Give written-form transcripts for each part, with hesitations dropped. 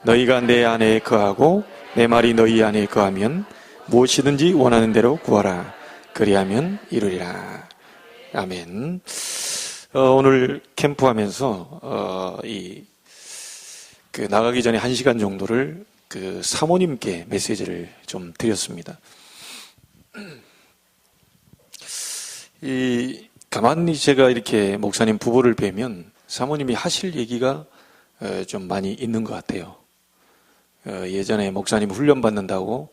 너희가 내 안에 거하고 내 말이 너희 안에 거하면 무엇이든지 원하는 대로 구하라. 그리하면 이루리라. 아멘. 오늘 캠프하면서 나가기 전에 1시간 정도를 사모님께 메시지를 좀 드렸습니다. 가만히 제가 이렇게 목사님 부부를 뵈면 사모님이 하실 얘기가 좀 많이 있는 것 같아요. 예전에 목사님 훈련 받는다고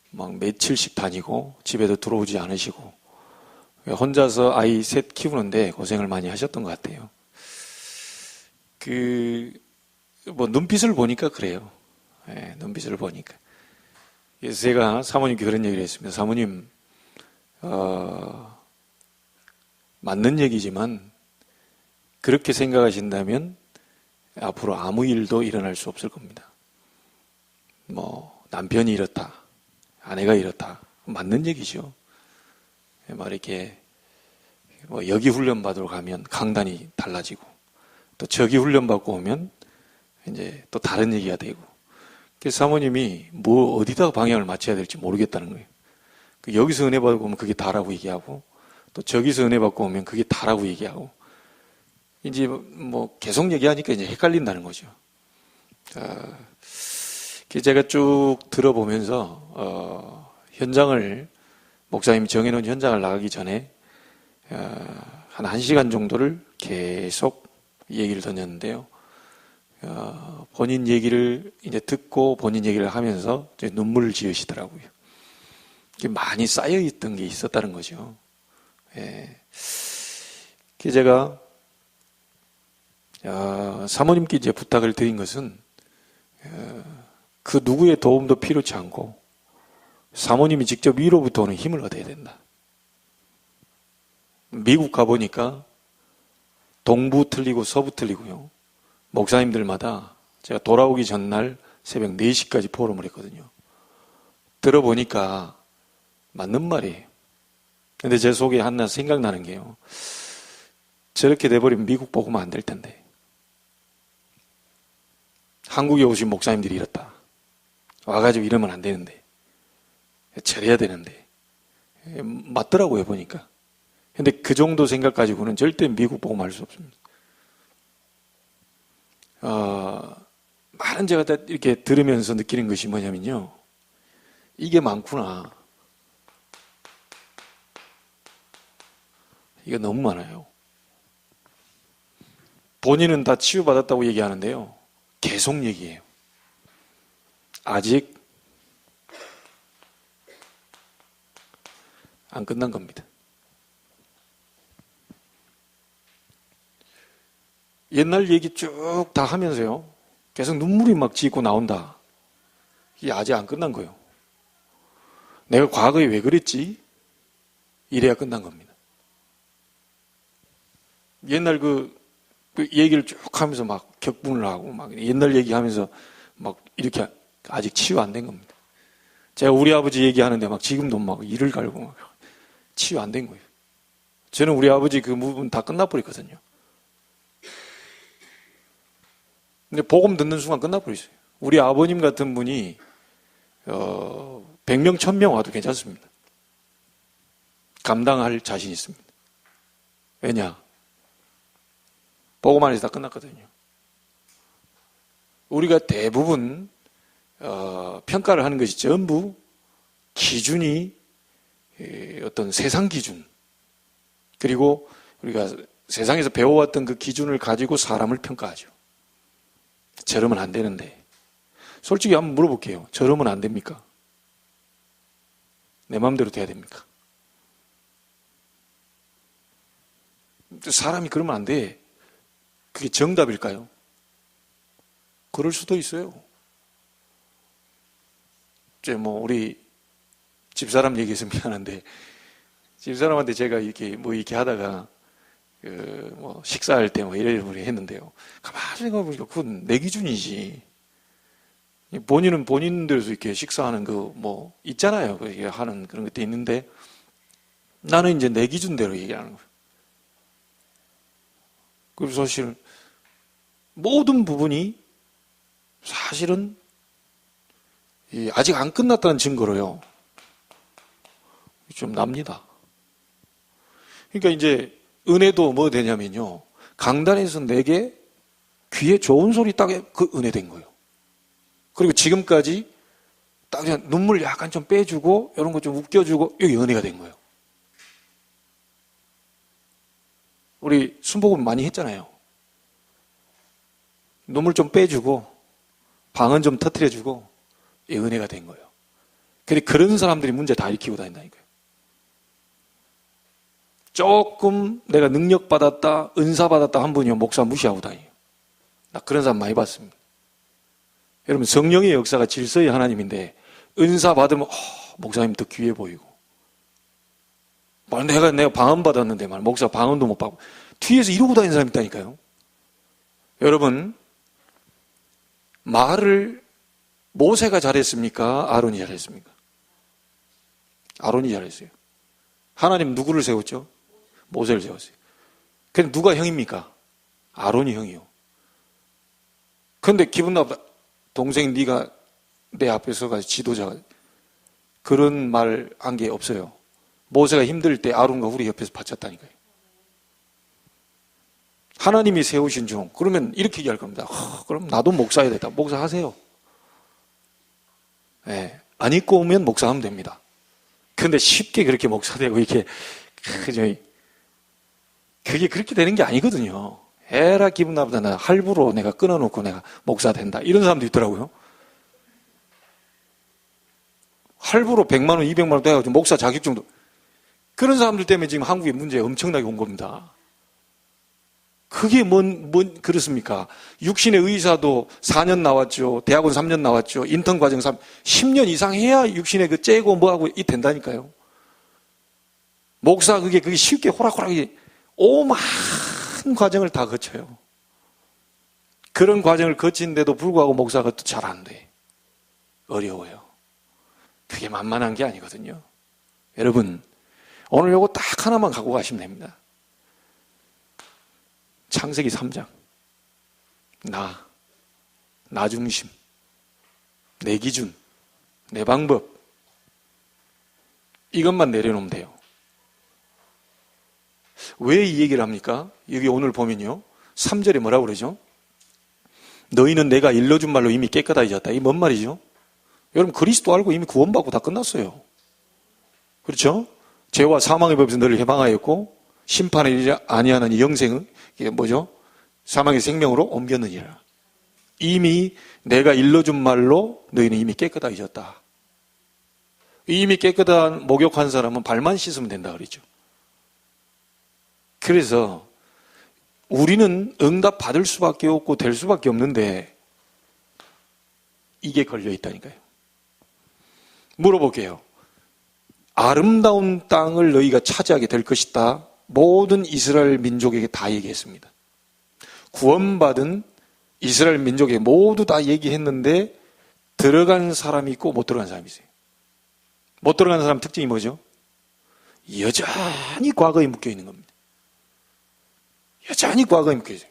막 며칠씩 다니고 집에도 들어오지 않으시고 혼자서 아이 셋 키우는데 고생을 많이 하셨던 것 같아요. 눈빛을 보니까 그래요. 눈빛을 보니까. 그래서 제가 사모님께 그런 얘기를 했습니다. 사모님, 맞는 얘기지만 그렇게 생각하신다면 앞으로 아무 일도 일어날 수 없을 겁니다. 남편이 이렇다, 아내가 이렇다, 맞는 얘기죠. 이렇게 여기 훈련 받으러 가면 강단이 달라지고 또 저기 훈련 받고 오면 이제 또 다른 얘기가 되고. 그래서 사모님이 어디다가 방향을 맞춰야 될지 모르겠다는 거예요. 여기서 은혜 받고 오면 그게 다라고 얘기하고 또 저기서 은혜 받고 오면 그게 다라고 얘기하고 이제 계속 얘기하니까 이제 헷갈린다는 거죠. 제가 쭉 들어보면서 현장을 목사님이 정해놓은 현장을 나가기 전에 한 1시간 정도를 계속 얘기를 던졌는데요. 본인 얘기를 이제 듣고 본인 얘기를 하면서 눈물을 지으시더라고요. 많이 쌓여있던 게 있었다는 거죠. 제가 사모님께 이제 부탁을 드린 것은 그 누구의 도움도 필요치 않고 사모님이 직접 위로부터 오는 힘을 얻어야 된다. 미국 가보니까 동부 틀리고 서부 틀리고요. 목사님들마다 제가 돌아오기 전날 새벽 4시까지 포럼을 했거든요. 들어보니까 맞는 말이에요. 근데 제 속에 하나 생각나는 게요. 저렇게 돼버리면 미국 보고만 안 될 텐데. 한국에 오신 목사님들이 이렇다. 와가지고 이러면 안 되는데. 잘해야 되는데. 맞더라고요, 보니까. 근데 그 정도 생각 가지고는 절대 미국 보고만 할 수 없습니다. 많은 제가 다 이렇게 들으면서 느끼는 것이 뭐냐면요. 이게 많구나. 이거 너무 많아요. 본인은 다 치유받았다고 얘기하는데요. 계속 얘기해요. 아직 안 끝난 겁니다. 옛날 얘기 쭉 다 하면서요. 계속 눈물이 막 쥐고 나온다. 이게 아직 안 끝난 거예요. 내가 과거에 왜 그랬지? 이래야 끝난 겁니다. 옛날 그 얘기를 쭉 하면서 막 격분을 하고 막 옛날 얘기하면서 막 이렇게 아직 치유 안 된 겁니다. 제가 우리 아버지 얘기하는데 막 지금도 막 이를 갈고 막 치유 안 된 거예요. 저는 우리 아버지 그 부분 다 끝나버렸거든요. 근데 복음 듣는 순간 끝나버렸어요. 우리 아버님 같은 분이 100명, 1000명 와도 괜찮습니다. 감당할 자신 있습니다. 왜냐? 복음 안에서 다 끝났거든요. 우리가 대부분 평가를 하는 것이 전부 기준이 어떤 세상 기준 그리고 우리가 세상에서 배워왔던 그 기준을 가지고 사람을 평가하죠. 저러면 안 되는데 솔직히 한번 물어볼게요. 저러면 안 됩니까? 내 마음대로 돼야 됩니까? 사람이 그러면 안 돼. 그게 정답일까요? 그럴 수도 있어요. 우리 집사람 얘기해서 미안한데 집사람한테 제가 이렇게 하다가 식사할 때 이래 했는데요. 가만히 생각해보니까 그건 내 기준이지. 본인은 본인대로 이렇게 식사하는 있잖아요. 하는 그런 것도 있는데 나는 이제 내 기준대로 얘기하는 거예요. 그래서 사실 모든 부분이 사실은 아직 안 끝났다는 증거로요. 좀 납니다. 그러니까 이제 은혜도 뭐 되냐면요. 강단에서 내게 귀에 좋은 소리 딱 그 은혜 된 거예요. 그리고 지금까지 딱 그냥 눈물 약간 좀 빼주고 이런 거 좀 웃겨주고 여기 은혜가 된 거예요. 우리 순복음 많이 했잖아요. 눈물 좀 빼주고 방언 좀 터뜨려주고 이 은혜가 된 거예요. 근데 그런 사람들이 문제 다 일으키고 다닌다니까요. 조금 내가 능력 받았다, 은사 받았다 한 분이요 목사 무시하고 다녀요. 나 그런 사람 많이 봤습니다. 여러분 성령의 역사가 질서의 하나님인데 은사 받으면 목사님 더 귀해 보이고 내가 방언 받았는데 목사 방언도 못 받고 뒤에서 이러고 다니는 사람이 있다니까요. 여러분 말을 모세가 잘했습니까? 아론이 잘했습니까? 아론이 잘했어요. 하나님 누구를 세웠죠? 모세를 세웠어요. 근데 누가 형입니까? 아론이 형이요. 근데 기분 나쁘다. 동생 네가 내 앞에 서가지고 지도자가 그런 말 한 게 없어요. 모세가 힘들 때 아론과 훌이 옆에서 바쳤다니까요. 하나님이 세우신 종 그러면 이렇게 얘기할 겁니다. 그럼 나도 목사해야 되겠다. 목사하세요. 네, 안 입고 오면 목사하면 됩니다. 근데 쉽게 그렇게 목사되고 이렇게 그게 그렇게 되는 게 아니거든요. 에라 기분 나쁘다. 나 할부로 내가 끊어놓고 내가 목사 된다. 이런 사람도 있더라고요. 할부로 100만 원, 200만 원 돼가지고 목사 자격증도 그런 사람들 때문에 지금 한국에 문제가 엄청나게 온 겁니다. 그게 뭔 그렇습니까? 육신의 의사도 4년 나왔죠. 대학원 3년 나왔죠. 인턴 과정 10년 이상 해야 육신의 그 째고 뭐하고 이 된다니까요. 목사 그게 쉽게 호락호락이 오만 과정을 다 거쳐요. 그런 과정을 거치는데도 불구하고 목사가 또 잘 안 돼. 어려워요. 그게 만만한 게 아니거든요. 여러분 오늘 요거 딱 하나만 갖고 가시면 됩니다. 창세기 3장 나 중심 내 기준 내 방법 이것만 내려놓으면 돼요. 왜 이 얘기를 합니까? 여기 오늘 보면요 3절에 뭐라고 그러죠? 너희는 내가 일러준 말로 이미 깨끗해졌다. 이게 뭔 말이죠? 여러분 그리스도 알고 이미 구원받고 다 끝났어요. 그렇죠? 죄와 사망의 법에서 너를 해방하였고 심판에 이르지 아니하는 이 영생은 이게 뭐죠? 사망의 생명으로 옮겼느니라. 이미 내가 일러준 말로 너희는 이미 깨끗해졌다. 이미 깨끗한 목욕한 사람은 발만 씻으면 된다 그랬죠. 그래서 우리는 응답 받을 수밖에 없고 될 수밖에 없는데 이게 걸려 있다니까요. 물어볼게요. 아름다운 땅을 너희가 차지하게 될 것이다. 모든 이스라엘 민족에게 다 얘기했습니다. 구원받은 이스라엘 민족에게 모두 다 얘기했는데 들어간 사람이 있고 못 들어간 사람이 있어요. 못 들어간 사람 특징이 뭐죠? 여전히 과거에 묶여 있는 겁니다. 여전히 과거에 묶여 있어요.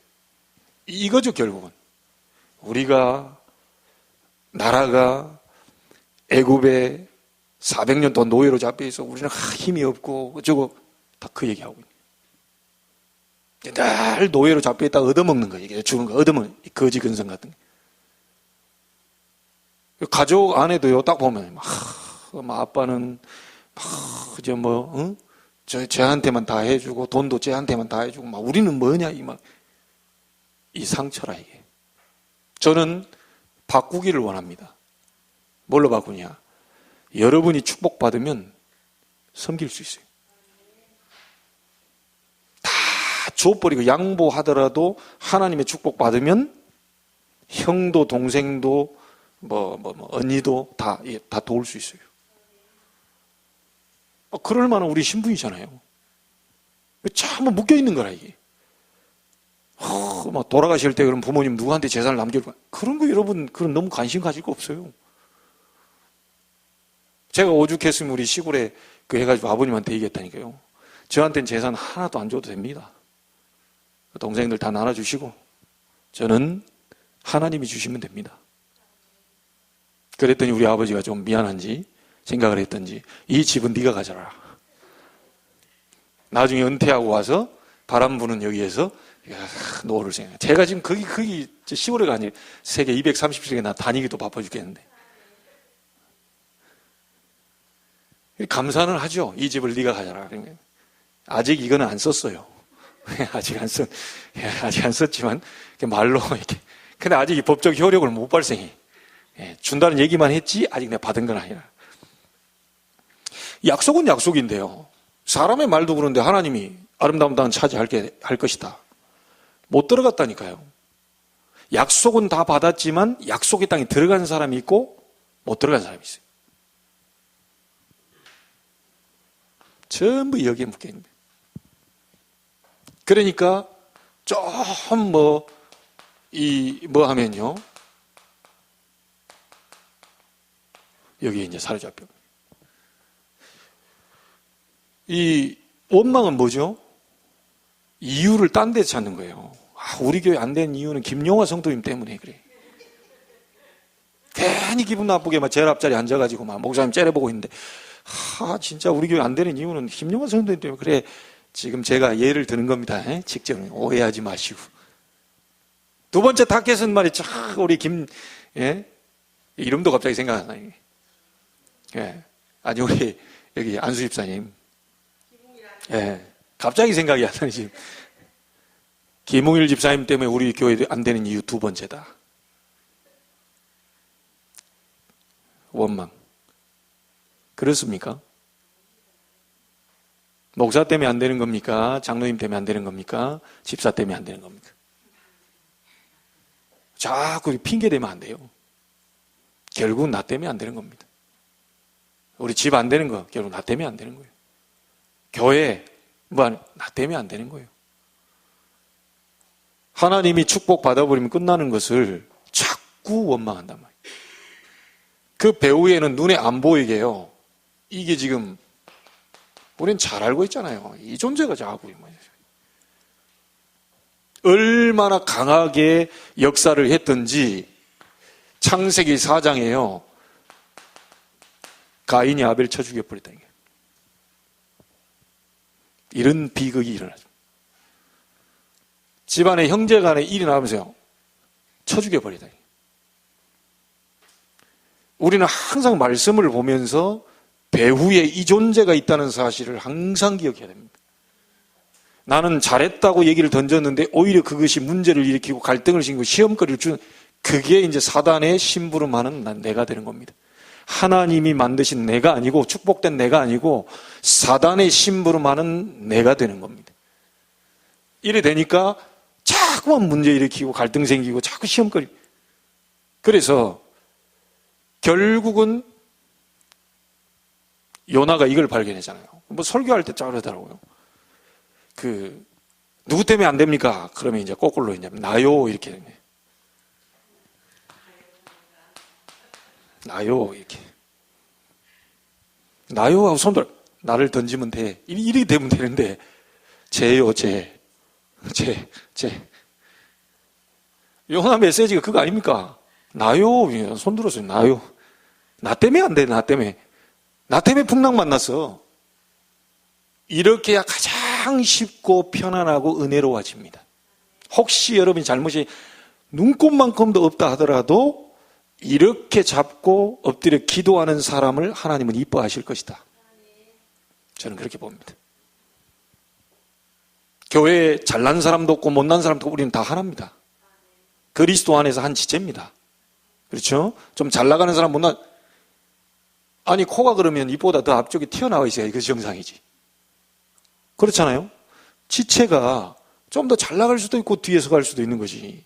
이거죠 결국은. 우리가 나라가 애굽에 400년 동안 노예로 잡혀있어 우리는 힘이 없고 어쩌고 다 그 얘기하고 있는 거예요. 늘 노예로 잡혀있다가 얻어먹는 거예요. 죽은 거 얻어먹는 거지 근성 같은 거. 가족 안에도요 딱 보면 아빠는 그저 쟤한테만 다 해주고 돈도 쟤한테만 다 해주고 우리는 뭐냐 이 상처라 이게. 저는 바꾸기를 원합니다. 뭘로 바꾸냐? 여러분이 축복받으면 섬길 수 있어요. 다 줘버리고 양보하더라도 하나님의 축복받으면 형도 동생도 언니도 다 도울 수 있어요. 그럴 만한 우리 신분이잖아요. 참 묶여있는 거라 이게. 돌아가실 때 그럼 부모님 누구한테 재산을 남겨줄까? 그런 거 여러분 그런 너무 관심 가질 거 없어요. 제가 오죽했으면 우리 시골에 해가지고 아버님한테 얘기했다니까요. 저한테는 재산 하나도 안 줘도 됩니다. 동생들 다 나눠주시고 저는 하나님이 주시면 됩니다. 그랬더니 우리 아버지가 좀 미안한지 생각을 했던지 이 집은 네가 가져라. 나중에 은퇴하고 와서 바람 부는 여기에서 노후를 생각해. 제가 지금 거기 시골에가 아니라 세계 230세계 나 다니기도 바빠 죽겠는데. 감사는 하죠. 이 집을 네가 가져라. 아직 이거는 안 썼어요. 아직 안 썼지만 말로 이렇게. 근데 아직 이 법적 효력을 못 발생해. 준다는 얘기만 했지 아직 내가 받은 건 아니라. 약속은 약속인데요. 사람의 말도 그런데 하나님이 아름다운 땅은 차지할 것이다. 못 들어갔다니까요. 약속은 다 받았지만 약속의 땅에 들어간 사람이 있고 못 들어간 사람이 있어요. 전부 여기에 묶여있는 거예요. 그러니까 좀 하면요. 여기에 이제 사로잡혀. 이 원망은 뭐죠? 이유를 딴 데 찾는 거예요. 우리 교회 안 된 이유는 김용화 성도님 때문에 그래. 괜히 기분 나쁘게 막 제일 앞자리에 앉아가지고 막 목사님 째려보고 있는데, 진짜 우리 교회 안 되는 이유는 김용화 성도님 때문에 그래. 지금 제가 예를 드는 겁니다. 직접 오해하지 마시고. 두 번째 타겟은 말이죠. 우리 이름도 갑자기 생각 안 나요. 아니 우리 여기 안수 집사님. 갑자기 생각이 안 나요 지금. 김홍일 집사님 때문에 우리 교회 안 되는 이유 두 번째다. 원망. 그렇습니까? 목사 때문에 안 되는 겁니까? 장로님 때문에 안 되는 겁니까? 집사 때문에 안 되는 겁니까? 자꾸 핑계 대면 안 돼요. 결국은 나 때문에 안 되는 겁니다. 우리 집 안 되는 거 결국 나 때문에 안 되는 거예요. 교회 나 때문에 안 되는 거예요. 하나님이 축복 받아버리면 끝나는 것을 자꾸 원망한단 말이에요. 그 배후에는 눈에 안 보이게요. 이게 지금 우리는 잘 알고 있잖아요. 이 존재가 자꾸 얼마나 강하게 역사를 했든지 창세기 4장에요. 가인이 아벨 쳐 죽여버렸다. 이런 비극이 일어나죠. 집안의 형제 간에 일이 나면서요. 쳐 죽여버리다. 우리는 항상 말씀을 보면서 배후에 이 존재가 있다는 사실을 항상 기억해야 됩니다. 나는 잘했다고 얘기를 던졌는데 오히려 그것이 문제를 일으키고 갈등을 생기고 시험거리를 주는 그게 이제 사단의 심부름하는 내가 되는 겁니다. 하나님이 만드신 내가 아니고 축복된 내가 아니고 사단의 심부름하는 내가 되는 겁니다. 이래 되니까 자꾸만 문제 일으키고 갈등 생기고 자꾸 시험거리. 그래서 결국은 요나가 이걸 발견했잖아요. 설교할 때 그러더라고요. 누구 때문에 안 됩니까? 그러면 이제 거꾸로 이제 나요 이렇게 되네. 나요 이렇게. 나요 하고 손들 나를 던지면 돼. 이렇게 되면 되는데 쟤요 쟤. 요나 메시지가 그거 아닙니까? 나요 손 들었어요. 나요. 나 때문에 안 돼. 나 때문에 풍랑 만났어. 이렇게 가장 쉽고 편안하고 은혜로워집니다. 혹시 여러분이 잘못이 눈곱만큼도 없다 하더라도 이렇게 잡고 엎드려 기도하는 사람을 하나님은 이뻐하실 것이다. 저는 그렇게 봅니다. 교회에 잘난 사람도 없고 못난 사람도 없고 우리는 다 하나입니다. 그리스도 안에서 한 지체입니다. 그렇죠? 좀 잘 나가는 사람 못난 아니 코가 그러면 입보다 더 앞쪽에 튀어나와 있어야 이것이 정상이지. 그렇잖아요? 지체가 좀 더 잘 나갈 수도 있고 뒤에서 갈 수도 있는 거지.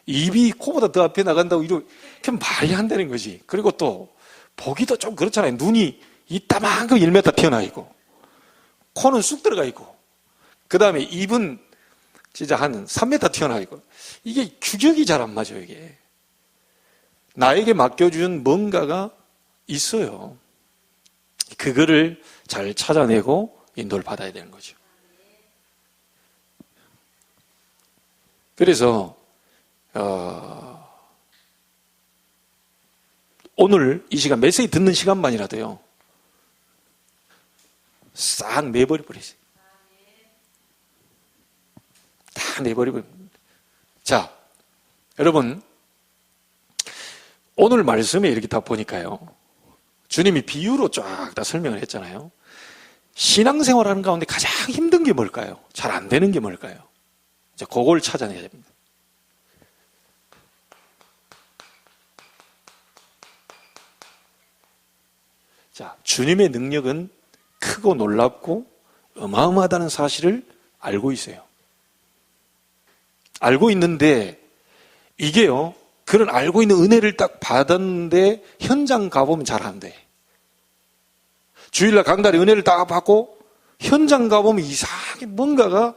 입이 코보다 더 앞에 나간다고 이렇게 말이 안 되는 거지. 그리고 또 보기도 좀 그렇잖아요. 눈이 이따만큼 1m 튀어나와 있고 코는 쑥 들어가 있고 그 다음에 입은 진짜 한 3m 튀어나와 있고 이게 규격이 잘 안 맞아요. 이게 나에게 맡겨준 뭔가가 있어요. 그거를 잘 찾아내고 인도를 받아야 되는 거죠. 그래서 오늘 이 시간 메시지 듣는 시간만이라도요, 싹 내버려버리세요. 다 내버려버립니다. 자, 여러분, 오늘 말씀에 이렇게 다 보니까요, 주님이 비유로 쫙 다 설명을 했잖아요. 신앙생활하는 가운데 가장 힘든 게 뭘까요? 잘 안 되는 게 뭘까요? 이제 그걸 찾아내야 됩니다. 자, 주님의 능력은 크고 놀랍고 어마어마하다는 사실을 알고 있어요. 알고 있는데 이게요, 그런 알고 있는 은혜를 딱 받았는데 현장 가보면 잘 안 돼. 주일날 강단에 은혜를 딱 받고 현장 가보면 이상하게 뭔가가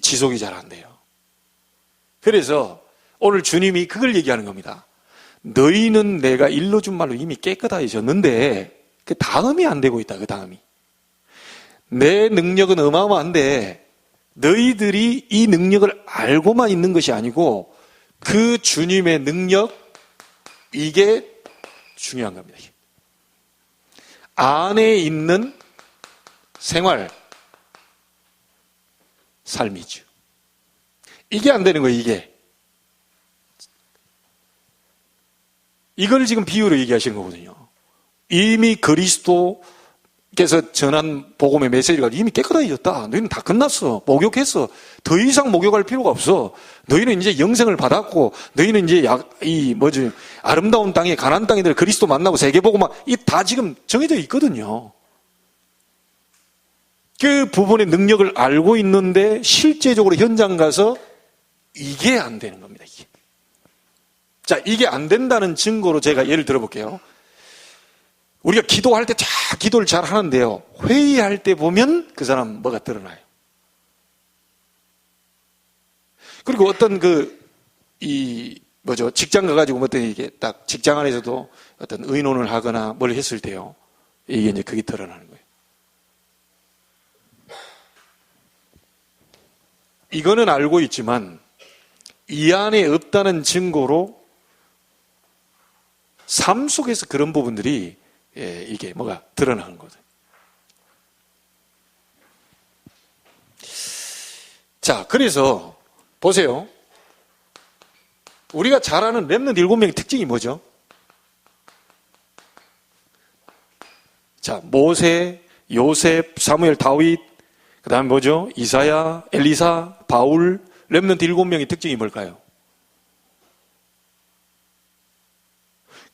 지속이 잘 안 돼요. 그래서 오늘 주님이 그걸 얘기하는 겁니다. 너희는 내가 일러준 말로 이미 깨끗해졌는데 그 다음이 안 되고 있다. 그 다음이. 내 능력은 어마어마한데 너희들이 이 능력을 알고만 있는 것이 아니고 그 주님의 능력, 이게 중요한 겁니다. 안에 있는 생활, 삶이죠. 이게 안 되는 거예요, 이게. 이걸 지금 비유로 얘기하시는 거거든요. 이미 그리스도께서 전한 복음의 메시지가 이미 깨끗해졌다. 너희는 다 끝났어. 목욕했어. 더 이상 목욕할 필요가 없어. 너희는 이제 영생을 받았고, 너희는 이제 아름다운 땅에, 가나안 땅이들 그리스도 만나고 세계복음만, 이 다 지금 정해져 있거든요. 그 부분의 능력을 알고 있는데 실제적으로 현장 가서 이게 안 되는 겁니다. 이게. 자, 이게 안 된다는 증거로 제가 예를 들어볼게요. 우리가 기도할 때 기도를 잘 하는데요, 회의할 때 보면 그 사람 뭐가 드러나요. 그리고 어떤 직장 가가지고 어떤 이게 딱 직장 안에서도 어떤 의논을 하거나 뭘 했을 때요, 이게 이제 그게 드러나는 거예요. 이거는 알고 있지만 이 안에 없다는 증거로 삶 속에서 그런 부분들이 이게 뭐가 드러나는 거죠. 자, 그래서 보세요. 우리가 잘 아는 렘넌트 7명의 특징이 뭐죠? 자, 모세, 요셉, 사무엘, 다윗, 그 다음에 뭐죠? 이사야, 엘리사, 바울, 렘넌트 7명의 특징이 뭘까요?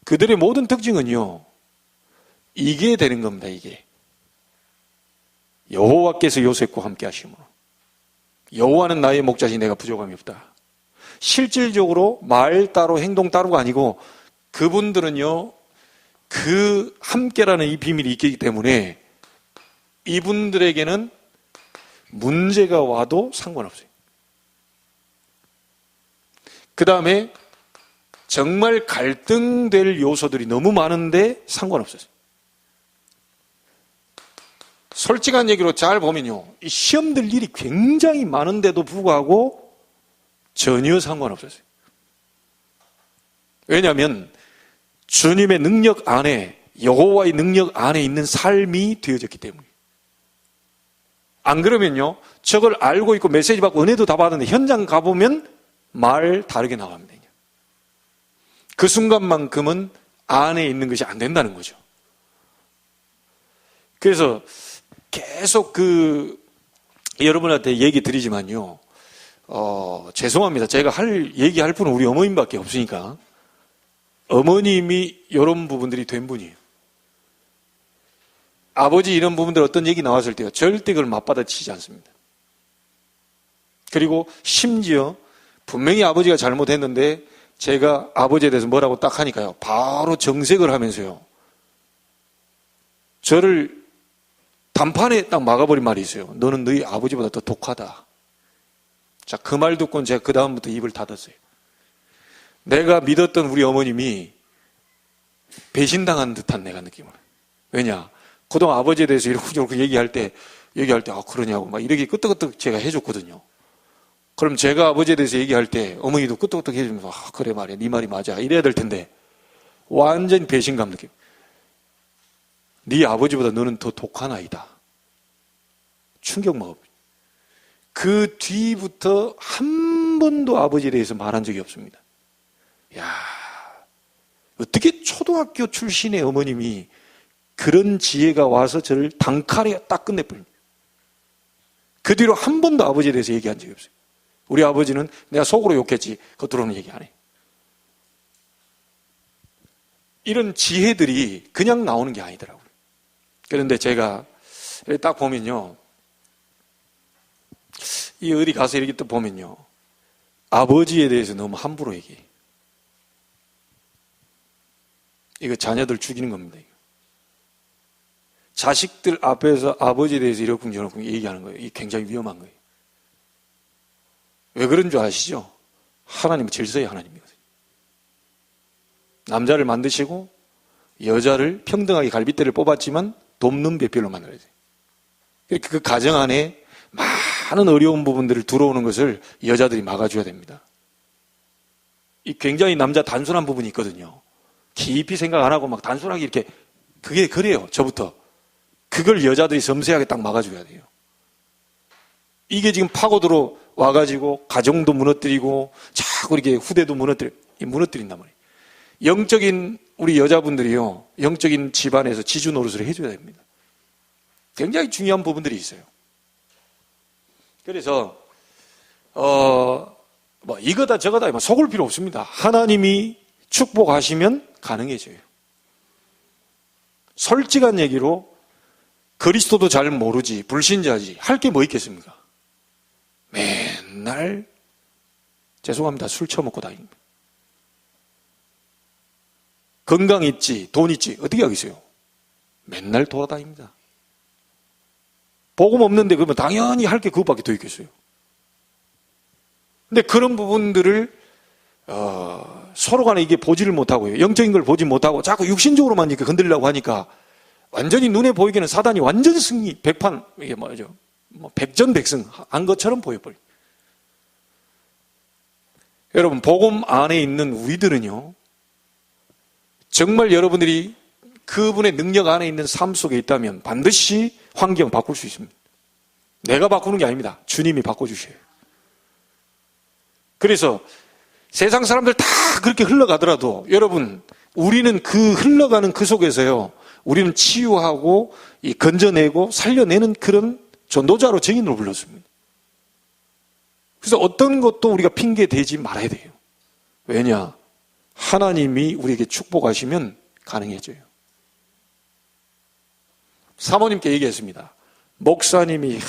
그들의 모든 특징은요, 이게 되는 겁니다. 이게 여호와께서 요셉과 함께 하심으로, 여호와는 나의 목자시 내가 부족함이 없다. 실질적으로 말 따로 행동 따로가 아니고 그분들은요, 그 함께라는 이 비밀이 있기 때문에 이분들에게는 문제가 와도 상관없어요. 그 다음에 정말 갈등될 요소들이 너무 많은데 상관없어요. 솔직한 얘기로 잘 보면요, 이 시험 들 일이 굉장히 많은데도 불구하고 전혀 상관없었어요. 왜냐하면 주님의 능력 안에, 여호와의 능력 안에 있는 삶이 되어졌기 때문에. 안 그러면요, 저걸 알고 있고 메시지 받고 은혜도 다 받았는데 현장 가보면 말 다르게 나갑니다. 그 순간만큼은 안에 있는 것이 안 된다는 거죠. 그래서 계속 여러분한테 얘기 드리지만요, 죄송합니다. 제가 얘기할 분은 우리 어머님밖에 없으니까. 어머님이 이런 부분들이 된 분이에요. 아버지 이런 부분들 어떤 얘기 나왔을 때요, 절대 그걸 맞받아치지 않습니다. 그리고 심지어 분명히 아버지가 잘못했는데 제가 아버지에 대해서 뭐라고 딱 하니까요, 바로 정색을 하면서요, 저를 단판에 딱 막아버린 말이 있어요. 너는 너희 아버지보다 더 독하다. 자, 그 말 듣고는 제가 그 다음부터 입을 닫았어요. 내가 믿었던 우리 어머님이 배신당한 듯한 내가 느낌을. 왜냐? 그동안 아버지에 대해서 이렇게 얘기할 때, 아, 그러냐고 막 이렇게 끄떡끄떡 제가 해줬거든요. 그럼 제가 아버지에 대해서 얘기할 때 어머니도 끄떡끄떡 해주면서, 아, 그래 말이야, 네 말이 맞아, 이래야 될 텐데 완전히 배신감 느낌. 네 아버지보다 너는 더 독한 아이다. 충격 먹어. 그 뒤부터 한 번도 아버지에 대해서 말한 적이 없습니다. 야, 어떻게 초등학교 출신의 어머님이 그런 지혜가 와서 저를 단칼에 딱 끝내버립니다. 그 뒤로 한 번도 아버지에 대해서 얘기한 적이 없어요. 우리 아버지는 내가 속으로 욕했지 겉으로는 얘기 안 해. 이런 지혜들이 그냥 나오는 게 아니더라고요. 그런데 제가 딱 보면요, 이 어디 가서 이렇게 또 보면요, 아버지에 대해서 너무 함부로 얘기해. 이거 자녀들 죽이는 겁니다. 이거. 자식들 앞에서 아버지에 대해서 이렇게 저렇게 얘기하는 거예요. 이게 굉장히 위험한 거예요. 왜 그런 줄 아시죠? 하나님은 질서의 하나님이거든요. 남자를 만드시고 여자를 평등하게 갈빗대를 뽑았지만 돕는 배필로 만들어야 돼요. 그 가정 안에 많은 어려운 부분들을 들어오는 것을 여자들이 막아줘야 됩니다. 이 굉장히 남자 단순한 부분이 있거든요. 깊이 생각 안 하고 막 단순하게 이렇게, 그게 그래요. 저부터. 그걸 여자들이 섬세하게 딱 막아줘야 돼요. 이게 지금 파고들어 와가지고 가정도 무너뜨리고 자꾸 이렇게 후대도 무너뜨린단 말이에요. 영적인 우리 여자분들이요, 영적인 집안에서 지주 노릇을 해줘야 됩니다. 굉장히 중요한 부분들이 있어요. 그래서 뭐 이거다 저거다 속을 필요 없습니다. 하나님이 축복하시면 가능해져요. 솔직한 얘기로 그리스도도 잘 모르지, 불신자지, 할 게 뭐 있겠습니까? 맨날 죄송합니다, 술 처먹고 다닙니다. 건강 있지, 돈 있지, 어떻게 하겠어요? 맨날 돌아다닙니다. 복음 없는데 그러면 당연히 할 게 그것밖에 더 있겠어요. 근데 그런 부분들을 서로 간에 이게 보지를 못하고요, 영적인 걸 보지 못하고 자꾸 육신적으로만 이렇게 건드리려고 하니까 완전히 눈에 보이기는 사단이 완전 승리, 백판, 이게 뭐죠? 백전백승 한 것처럼 보여버려요. 여러분, 복음 안에 있는 우리들은요, 정말 여러분들이 그분의 능력 안에 있는 삶 속에 있다면 반드시 환경 바꿀 수 있습니다. 내가 바꾸는 게 아닙니다. 주님이 바꿔주셔요. 그래서 세상 사람들 다 그렇게 흘러가더라도 여러분, 우리는 그 흘러가는 그 속에서요, 우리는 치유하고 건져내고 살려내는 그런 전도자로, 증인으로 불렀습니다. 그래서 어떤 것도 우리가 핑계 대지 말아야 돼요. 왜냐? 하나님이 우리에게 축복하시면 가능해져요. 사모님께 얘기했습니다. 목사님이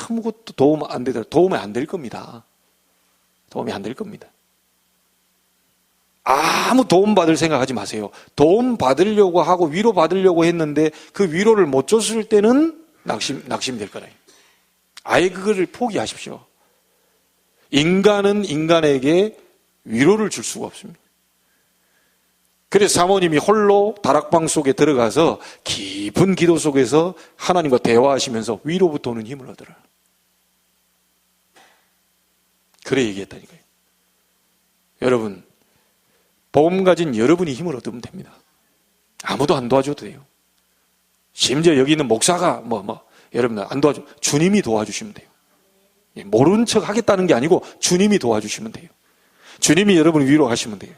아무것도 도움 안 되더라. 도움이 안 될 겁니다. 도움이 안 될 겁니다. 아무 도움 받을 생각하지 마세요. 도움 받으려고 하고 위로 받으려고 했는데 그 위로를 못 줬을 때는 낙심이 될 거라요. 아예 그거를 포기하십시오. 인간은 인간에게 위로를 줄 수가 없습니다. 그래서 사모님이 홀로 다락방 속에 들어가서 깊은 기도 속에서 하나님과 대화하시면서 위로부터 오는 힘을 얻어라. 그래 얘기했다니까요. 여러분, 복음 가진 여러분이 힘을 얻으면 됩니다. 아무도 안 도와줘도 돼요. 심지어 여기 있는 목사가 여러분들 안 도와줘. 주님이 도와주시면 돼요. 모른 척 하겠다는 게 아니고 주님이 도와주시면 돼요. 주님이 여러분을 위로하시면 돼요.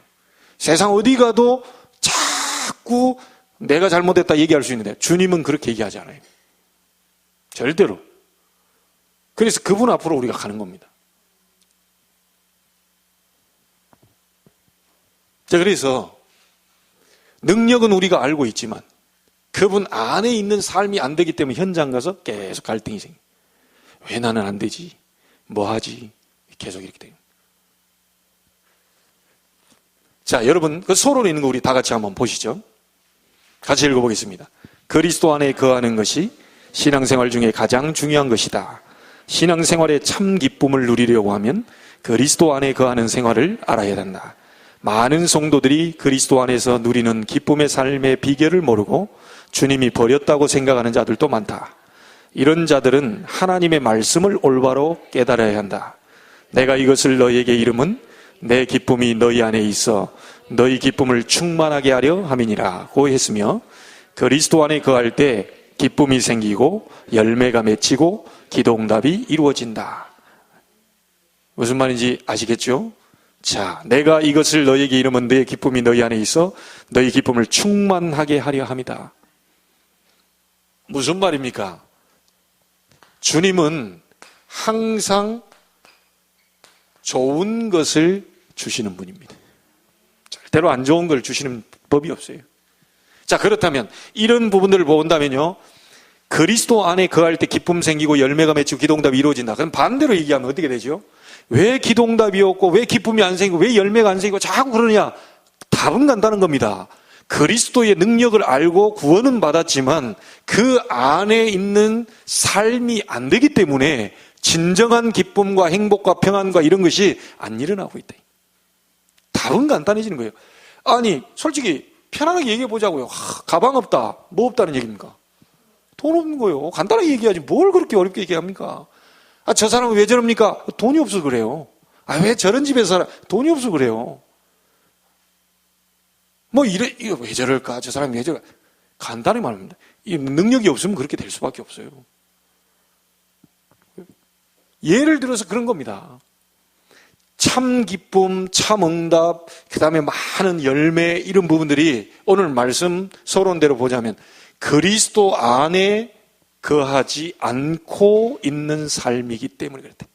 세상 어디 가도 자꾸 내가 잘못했다 얘기할 수 있는데 주님은 그렇게 얘기하지 않아요. 절대로. 그래서 그분 앞으로 우리가 가는 겁니다. 자, 그래서 능력은 우리가 알고 있지만 그분 안에 있는 삶이 안 되기 때문에 현장 가서 계속 갈등이 생겨요. 왜 나는 안 되지? 뭐 하지? 계속 이렇게 돼요. 자, 여러분, 그 서론에 있는 거 우리 다 같이 한번 보시죠. 같이 읽어보겠습니다. 그리스도 안에 거하는 것이 신앙생활 중에 가장 중요한 것이다. 신앙생활의 참 기쁨을 누리려고 하면 그리스도 안에 거하는 생활을 알아야 한다. 많은 성도들이 그리스도 안에서 누리는 기쁨의 삶의 비결을 모르고 주님이 버렸다고 생각하는 자들도 많다. 이런 자들은 하나님의 말씀을 올바로 깨달아야 한다. 내가 이것을 너희에게 이름은 내 기쁨이 너희 안에 있어 너희 기쁨을 충만하게 하려 함이니라 고 했으며, 그리스도 안에 거할 때 기쁨이 생기고 열매가 맺히고 기도응답이 이루어진다. 무슨 말인지 아시겠죠? 자, 내가 이것을 너희에게 이르면 너의 기쁨이 너희 안에 있어 너희 기쁨을 충만하게 하려 함이다. 무슨 말입니까? 주님은 항상 좋은 것을 주시는 분입니다. 절대로 안 좋은 걸 주시는 법이 없어요. 자, 그렇다면 이런 부분들을 본다면요, 그리스도 안에 거할 때 기쁨 생기고 열매가 맺히고 기도응답이 이루어진다. 그럼 반대로 얘기하면 어떻게 되죠? 왜 기도응답이 없고 왜 기쁨이 안 생기고 왜 열매가 안 생기고 자꾸 그러냐? 답은 간단한 겁니다. 그리스도의 능력을 알고 구원은 받았지만 그 안에 있는 삶이 안 되기 때문에 진정한 기쁨과 행복과 평안과 이런 것이 안 일어나고 있다. 답은 간단해지는 거예요. 아니, 솔직히 편안하게 얘기해 보자고요. 가방 없다. 뭐 없다는 얘기입니까? 돈 없는 거예요. 간단하게 얘기하지 뭘 그렇게 어렵게 얘기합니까? 아, 저 사람은 왜 저럽니까? 돈이 없어서 그래요. 아, 왜 저런 집에서 살아? 돈이 없어서 그래요. 뭐 이거 왜 저럴까? 저 사람이 왜 저럴까? 간단히 말합니다. 이 능력이 없으면 그렇게 될 수밖에 없어요. 예를 들어서 그런 겁니다. 참 기쁨, 참 응답, 그 다음에 많은 열매, 이런 부분들이 오늘 말씀 서론대로 보자면 그리스도 안에 거하지 않고 있는 삶이기 때문에 그렇다.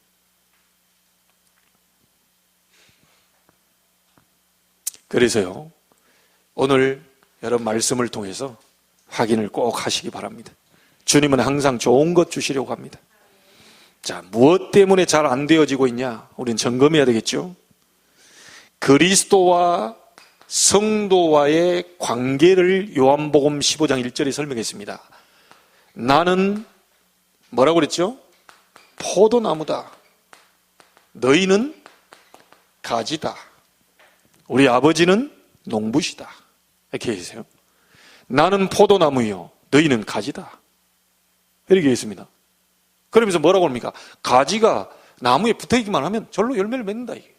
그래서요, 오늘 여러분 말씀을 통해서 확인을 꼭 하시기 바랍니다. 주님은 항상 좋은 것 주시려고 합니다. 자, 무엇 때문에 잘 안 되어지고 있냐? 우리는 점검해야 되겠죠? 그리스도와 성도와의 관계를 요한복음 15장 1절에 설명했습니다. 나는 뭐라고 그랬죠? 포도나무다. 너희는 가지다. 우리 아버지는 농부시다. 이렇게 해주세요. 나는 포도나무요. 너희는 가지다. 이렇게 했습니다. 그러면서 뭐라고 합니까? 가지가 나무에 붙어있기만 하면 절로 열매를 맺는다. 이게.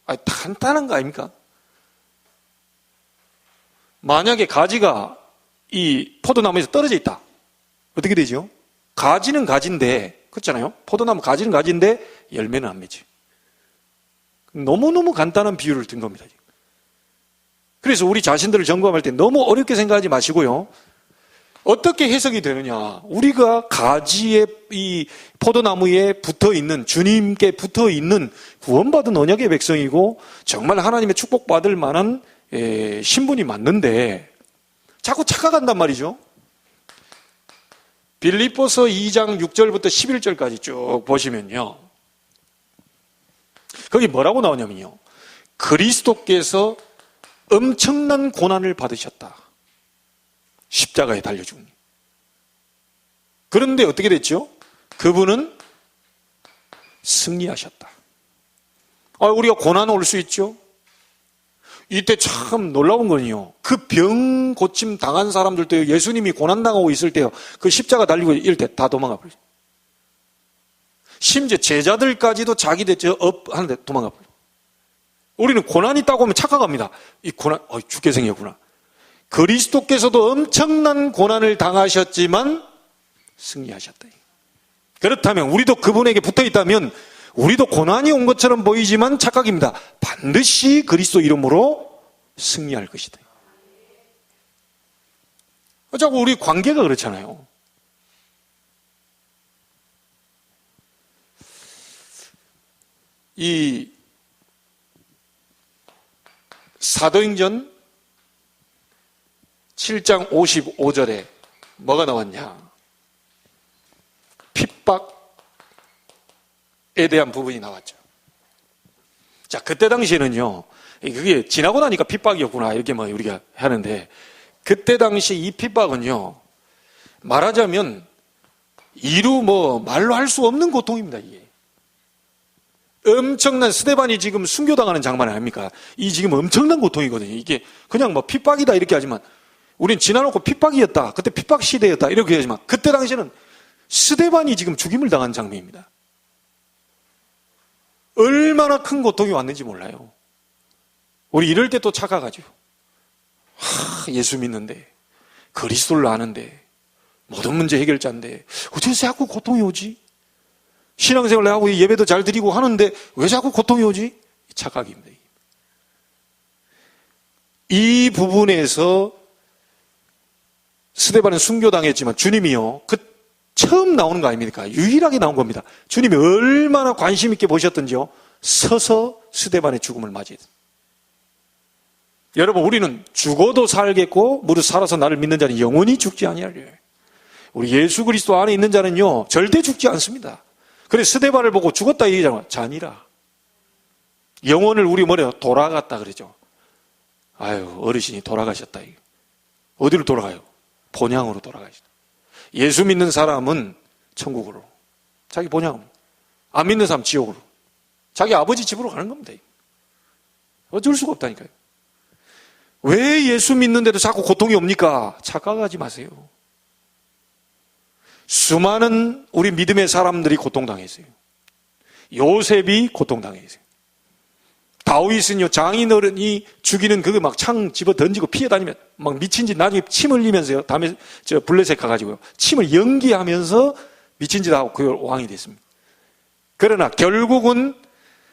아니, 간단한 거 아닙니까? 만약에 가지가 이 포도나무에서 떨어져 있다. 어떻게 되죠? 가지는 가지인데, 그렇잖아요? 포도나무 가지는 가지인데 열매는 안 맺지. 너무너무 간단한 비유를 든 겁니다. 그래서 우리 자신들을 점검할 때 너무 어렵게 생각하지 마시고요. 어떻게 해석이 되느냐? 우리가 가지에, 이 포도나무에 붙어 있는, 주님께 붙어 있는 구원받은 언약의 백성이고 정말 하나님의 축복받을 만한 신분이 맞는데 자꾸 착각한단 말이죠. 빌립보서 2장 6절부터 11절까지 쭉 보시면요, 거기 뭐라고 나오냐면요, 그리스도께서 엄청난 고난을 받으셨다. 십자가에 달려 죽는. 그런데 어떻게 됐죠? 그분은 승리하셨다. 우리가 고난 올 수 있죠? 이때 참 놀라운 건요, 그 병 고침 당한 사람들도 예수님이 고난당하고 있을 때요, 그 십자가 달리고 이럴 때 다 도망가 버려요. 심지어 제자들까지도 자기 대처 하는데 도망가 버려요. 우리는 고난이 있다고 하면 착각합니다. 이 고난, 죽게 생겼구나. 그리스도께서도 엄청난 고난을 당하셨지만 승리하셨다. 그렇다면 우리도 그분에게 붙어 있다면 우리도 고난이 온 것처럼 보이지만 착각입니다. 반드시 그리스도 이름으로 승리할 것이다. 자꾸 우리 관계가 그렇잖아요. 이 사도행전 7장 55절에 뭐가 나왔냐? 핍박에 대한 부분이 나왔죠. 자, 그때 당시에는요, 그게 지나고 나니까 핍박이었구나, 이렇게 우리가 하는데, 그때 당시 이 핍박은요, 말하자면, 말로 할 수 없는 고통입니다, 이게. 엄청난, 스데반이 지금 순교당하는 장면 아닙니까? 이 지금 엄청난 고통이거든요. 이게 그냥 핍박이다, 이렇게 하지만, 우린 지나놓고 핍박이었다. 그때 핍박 시대였다. 이렇게 하지만 그때 당시에는 스데반이 지금 죽임을 당한 장면입니다. 얼마나 큰 고통이 왔는지 몰라요. 우리 이럴 때 또 착각하죠. 예수 믿는데, 그리스도를 아는데, 모든 문제 해결자인데 어떻게 자꾸 고통이 오지? 신앙생활 하고 예배도 잘 드리고 하는데 왜 자꾸 고통이 오지? 착각입니다. 이 부분에서 스데반은 순교당했지만 주님이요, 처음 나오는 거 아닙니까? 유일하게 나온 겁니다. 주님이 얼마나 관심 있게 보셨던지요, 서서 스데반의 죽음을 맞이했습니다. 여러분, 우리는 죽어도 살겠고 무릇 살아서 나를 믿는 자는 영원히 죽지 아니하리라. 우리 예수 그리스도 안에 있는 자는요 절대 죽지 않습니다. 그래서 스데반을 보고 죽었다 얘기하잖아요. 자니라. 영혼을 우리 머리에 돌아갔다 그러죠. 아유, 어르신이 돌아가셨다. 어디로 돌아가요? 본향으로 돌아가시다. 예수 믿는 사람은 천국으로, 자기 본향으로. 안 믿는 사람 지옥으로, 자기 아버지 집으로 가는 겁니다. 어쩔 수가 없다니까요. 왜 예수 믿는데도 자꾸 고통이 옵니까? 착각하지 마세요. 수많은 우리 믿음의 사람들이 고통당했어요. 요셉이 고통당했어요. 다윗은요, 장인어른이 죽이는 그거 막 창 집어 던지고 피해 다니면 막 미친 짓, 나중에 침 흘리면서요, 다음에 블레셋 가가지고요, 침을 연기하면서 미친 짓 하고 그 왕이 됐습니다. 그러나 결국은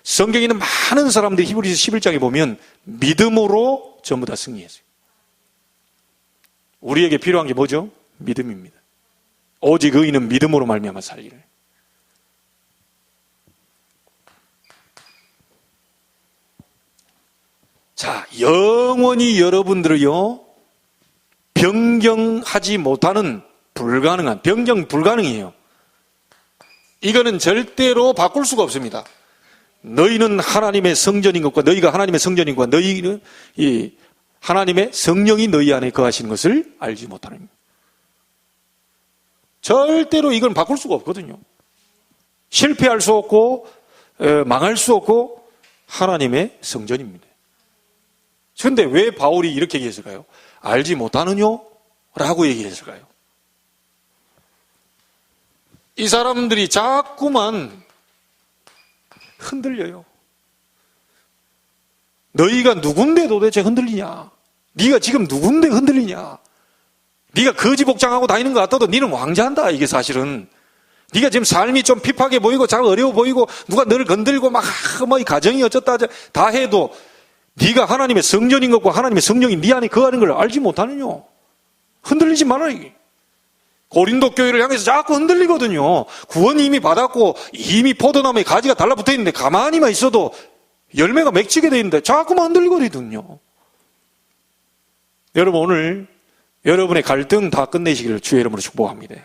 성경에 있는 많은 사람들이 히브리서 11장에 보면 믿음으로 전부 다 승리했어요. 우리에게 필요한 게 뭐죠? 믿음입니다. 오직 의인은 믿음으로 말미암아 살리라. 자, 영원히 여러분들을요 변경하지 못하는 불가능한, 변경 불가능이에요. 이거는 절대로 바꿀 수가 없습니다. 너희는 하나님의 성전인 것과, 너희가 하나님의 성전인 것과, 너희는 이 하나님의 성령이 너희 안에 거하시는 것을 알지 못하는 겁니다. 절대로 이건 바꿀 수가 없거든요. 실패할 수 없고 망할 수 없고 하나님의 성전입니다. 그런데 왜 바울이 이렇게 얘기했을까요? 알지 못하느뇨? 라고 얘기했을까요? 이 사람들이 자꾸만 흔들려요. 너희가 누군데 도대체 흔들리냐? 네가 지금 누군데 흔들리냐? 네가 거지 복장하고 다니는 것 같아도 네는 왕자한다. 이게 사실은 네가 지금 삶이 좀 핍하게 보이고 잘 어려워 보이고 누가 너를 건들고 막 이 가정이 어쩌다 다 해도 네가 하나님의 성전인 것과 하나님의 성령이 네 안에 거하는 걸 알지 못하느냐? 흔들리지 말아라. 이게 고린도 교회를 향해서 자꾸 흔들리거든요. 구원 이미 받았고 이미 포도나무에 가지가 달라붙어 있는데 가만히만 있어도 열매가 맺히게 돼 있는데 자꾸만 흔들리거든요. 여러분, 오늘 여러분의 갈등 다 끝내시기를 주의 이름으로 축복합니다.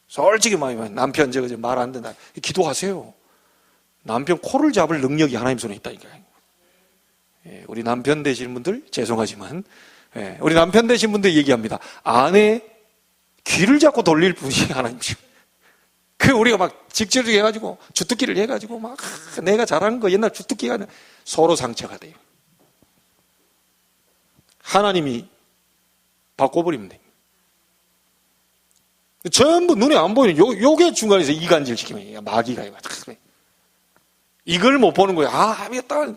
솔직히 말하면 남편 저거 말 안 된다, 기도하세요. 남편 코를 잡을 능력이 하나님 손에 있다니까요. 우리 남편 되시는 분들 죄송하지만 우리 남편 되신 분들 얘기합니다. 아내 귀를 잡고 돌릴 분이 하나님이시고, 그 우리가 막 직접적으로 해가지고 주특기를 해가지고 막 내가 잘하는 거 옛날 주특기가 아니라 서로 상처가 돼요. 하나님이 바꿔버리면 돼요. 전부 눈에 안 보이는 요게 중간에서 이간질 시키면 마귀가 이걸 못 보는 거예요.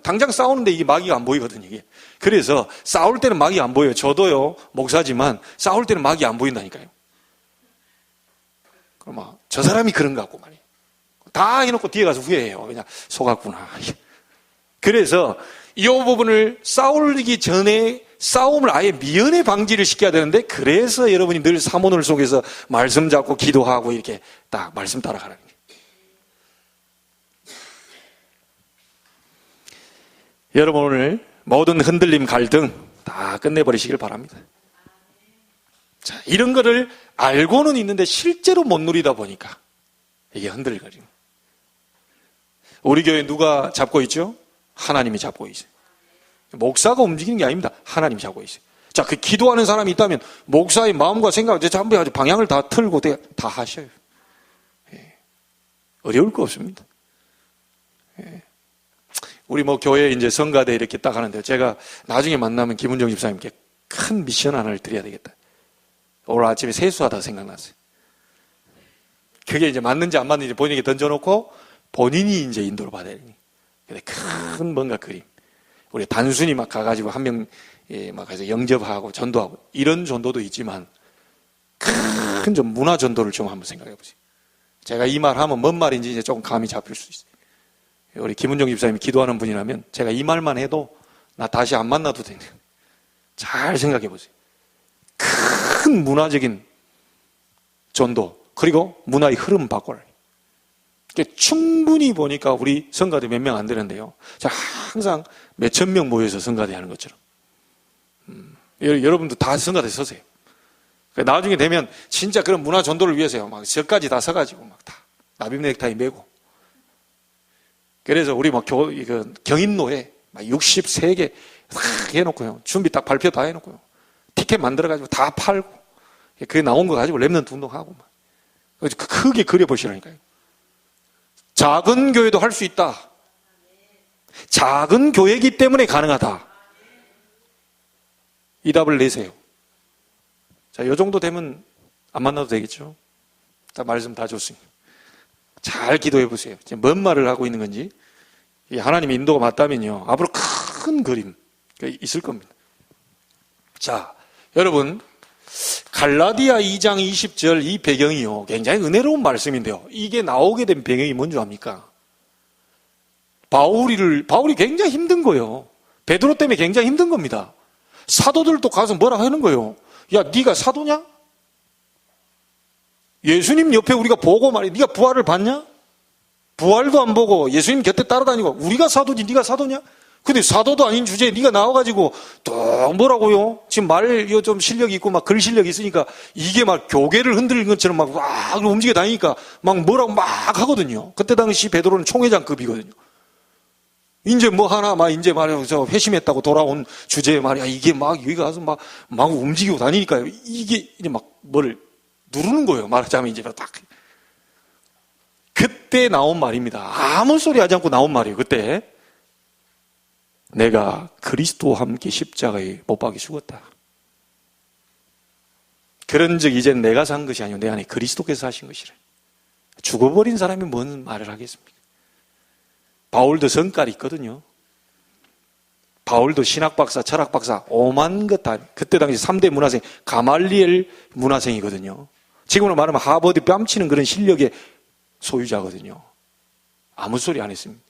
당장 싸우는데 이게 마귀가 안 보이거든요. 이게. 그래서 싸울 때는 마귀 안 보여요. 저도요, 목사지만 싸울 때는 마귀 안 보인다니까요. 그럼 저 사람이 그런 것 같고 말이에요. 다 해놓고 뒤에 가서 후회해요. 그냥 속았구나. 그래서 이 부분을 싸우기 전에 싸움을 아예 미연에 방지를 시켜야 되는데, 그래서 여러분이 늘 사모늘 속에서 말씀 잡고 기도하고 이렇게 딱 말씀 따라가는 거예요. 여러분, 오늘 모든 흔들림, 갈등 다 끝내버리시길 바랍니다. 자, 이런 거를 알고는 있는데 실제로 못 누리다 보니까 이게 흔들거리는. 우리 교회 누가 잡고 있죠? 하나님이 잡고 있어요. 목사가 움직이는 게 아닙니다. 하나님이 잡고 있어요. 자, 그 기도하는 사람이 있다면 목사의 마음과 생각을 전부 방향을 다 틀고 다 하셔요. 어려울 거 없습니다. 우리 교회 이제 성가대 이렇게 딱 하는데, 제가 나중에 만나면 김은정 집사님께 큰 미션 하나를 드려야 되겠다. 오늘 아침에 세수하다 생각났어요. 그게 이제 맞는지 안 맞는지 본인에게 던져놓고 본인이 이제 인도를 받아야 되니. 근데 큰 뭔가 그림. 우리 단순히 막 가가지고 한 명, 막 가서 영접하고 전도하고 이런 전도도 있지만 큰 좀 문화 전도를 좀 한번 생각해 보세요. 제가 이 말 하면 뭔 말인지 이제 조금 감이 잡힐 수 있어요. 우리 김은정 집사님이 기도하는 분이라면 제가 이 말만 해도 나 다시 안 만나도 되네. 잘 생각해 보세요. 큰 문화적인 전도, 그리고 문화의 흐름 바꿔라. 충분히 보니까 우리 성가대 몇 명 안 되는데요. 제가 항상 몇천 명 모여서 성가대 하는 것처럼. 여러분도 다 성가대 서세요. 나중에 되면 진짜 그런 문화 전도를 위해서요. 막 저까지 다 서가지고 막 다 나비 넥타이 메고. 그래서 우리 막 경인로에 막 63개 딱 해놓고요. 준비 딱 발표 다 해놓고요. 티켓 만들어가지고 다 팔고. 그게 나온 거 가지고 랩런트 운동하고 막. 크게 그려보시라니까요. 작은 교회도 할 수 있다. 작은 교회이기 때문에 가능하다. 이 답을 내세요. 자, 요 정도 되면 안 만나도 되겠죠? 자, 말씀 다 줬습니다. 잘 기도해 보세요. 지금 뭔 말을 하고 있는 건지. 하나님의 인도가 맞다면요. 앞으로 큰 그림 있을 겁니다. 자, 여러분. 갈라디아 2장 20절 이 배경이요. 굉장히 은혜로운 말씀인데요. 이게 나오게 된 배경이 뭔지 압니까? 바울이 굉장히 힘든 거예요. 베드로 때문에 굉장히 힘든 겁니다. 사도들도 가서 뭐라 하는 거예요. 야, 네가 사도냐? 예수님 옆에 우리가 보고 말이야. 네가 부활을 봤냐? 부활도 안 보고 예수님 곁에 따라다니고 우리가 사도지 네가 사도냐? 근데 사도도 아닌 주제에 네가 나와가지고 또 뭐라고요? 지금 말 좀 실력이 있고 막 글 실력이 있으니까 이게 막 교계를 흔들리는 것처럼 막 움직여 다니니까 막 뭐라고 막 하거든요. 그때 당시 베드로는 총회장급이거든요. 이제 뭐 하나 막 이제 말이야 회심했다고 돌아온 주제에 말이야 이게 막 여기 가서 막 움직이고 다니니까요. 이게 이제 막 뭐를 누르는 거예요. 말하자면 이제 딱 그때 나온 말입니다. 아무 소리 하지 않고 나온 말이에요. 그때. 내가 그리스도와 함께 십자가에 못 박혀 죽었다. 그런즉 이젠 내가 산 것이 아니고 내 안에 그리스도께서 사신 것이래. 죽어버린 사람이 뭔 말을 하겠습니까? 바울도 성깔이 있거든요. 바울도 신학박사, 철학박사, 오만 것 다. 그때 당시 3대 문화생, 가말리엘 문화생이거든요. 지금으로 말하면 하버드 뺨치는 그런 실력의 소유자거든요. 아무 소리 안 했습니다.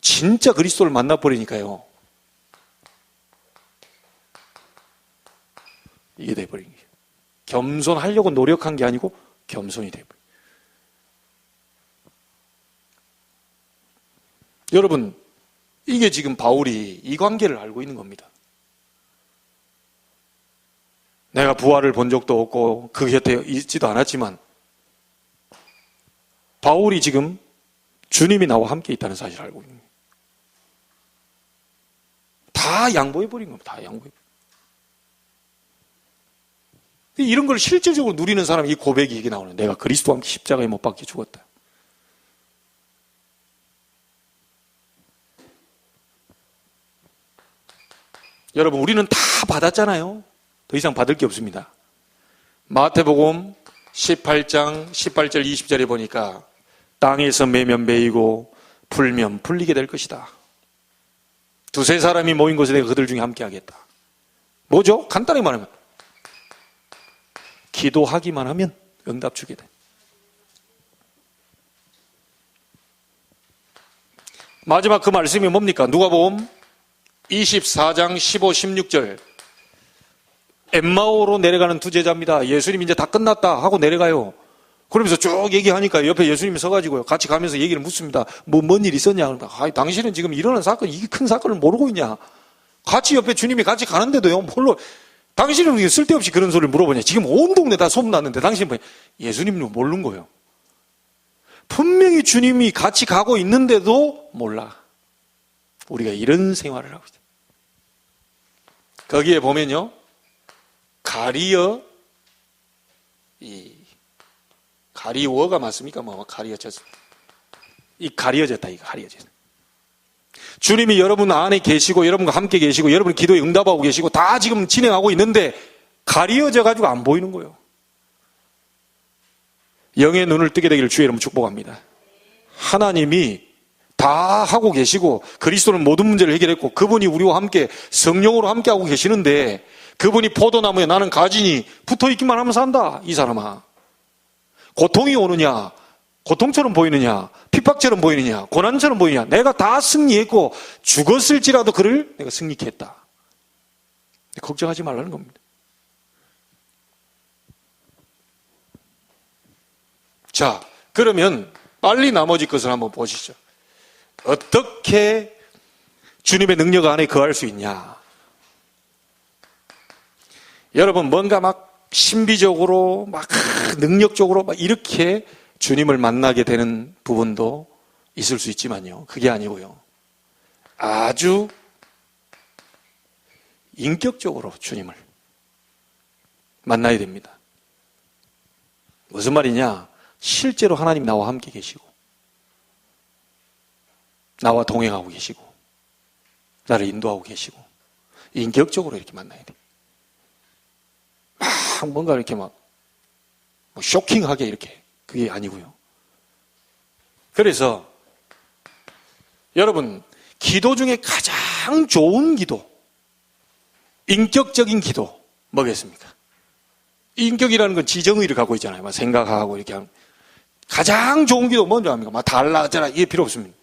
진짜 그리스도를 만나버리니까요. 이게 돼버린 거예요. 겸손하려고 노력한 게 아니고 겸손이 돼버린 거예요. 여러분, 이게 지금 바울이 이 관계를 알고 있는 겁니다. 내가 부활을 본 적도 없고 그 곁에 있지도 않았지만 바울이 지금 주님이 나와 함께 있다는 사실을 알고 있는 거예요. 다 양보해버린 겁니다. 다 양보해버린. 이런 걸 실질적으로 누리는 사람이 이 고백이 이게 나오는 내가 그리스도와 함께 십자가에 못 박혀 죽었다. 여러분 우리는 다 받았잖아요. 더 이상 받을 게 없습니다. 마태복음 18장 18절 20절에 보니까 땅에서 매면 매이고 풀면 풀리게 될 것이다. 두세 사람이 모인 곳에 내가 그들 중에 함께 하겠다. 뭐죠? 간단히 말하면 기도하기만 하면 응답 주게 돼. 마지막 그 말씀이 뭡니까? 누가복음 24장 15, 16절 엠마오로 내려가는 두 제자입니다. 예수님 이제 다 끝났다 하고 내려가요. 그러면서 쭉 얘기하니까 옆에 예수님이 서가지고요. 같이 가면서 얘기를 묻습니다. 뭔 일 있었냐? 그러니까 당신은 지금 일어난 사건, 이게 큰 사건을 모르고 있냐? 같이 옆에 주님이 같이 가는데도요. 뭘로 당신은 왜 쓸데없이 그런 소리를 물어보냐? 지금 온 동네 다 소문났는데 당신은 뭐 예수님은 모르는 거예요. 분명히 주님이 같이 가고 있는데도 몰라. 우리가 이런 생활을 하고 있다. 거기에 보면요. 가리워가 맞습니까? 가리어졌다. 가리어졌다. 주님이 여러분 안에 계시고 여러분과 함께 계시고 여러분 기도에 응답하고 계시고 다 지금 진행하고 있는데 가리어져 가지고 안 보이는 거예요. 영의 눈을 뜨게 되기를 주의 이름으로 축복합니다. 하나님이 다 하고 계시고 그리스도는 모든 문제를 해결했고 그분이 우리와 함께 성령으로 함께 하고 계시는데 그분이 포도나무에 나는 가지니 붙어있기만 하면 산다. 이 사람아. 고통이 오느냐, 고통처럼 보이느냐, 핍박처럼 보이느냐, 고난처럼 보이느냐, 내가 다 승리했고 죽었을지라도 그를 내가 승리케 했다. 걱정하지 말라는 겁니다. 자, 그러면 빨리 나머지 것을 한번 보시죠. 어떻게 주님의 능력 안에 거할 수 있냐? 여러분, 뭔가 막 신비적으로, 막 능력적으로 막 이렇게 주님을 만나게 되는 부분도 있을 수 있지만요. 그게 아니고요. 아주 인격적으로 주님을 만나야 됩니다. 무슨 말이냐? 실제로 하나님 나와 함께 계시고 나와 동행하고 계시고 나를 인도하고 계시고 인격적으로 이렇게 만나야 돼. 막 뭔가 이렇게 막 쇼킹하게 이렇게 그게 아니고요. 그래서 여러분 기도 중에 가장 좋은 기도, 인격적인 기도 뭐겠습니까? 인격이라는 건 지정의를 갖고 있잖아요. 막 생각하고 이렇게 하면 가장 좋은 기도 뭔지 압니까? 막 달라져라 이게 필요 없습니다.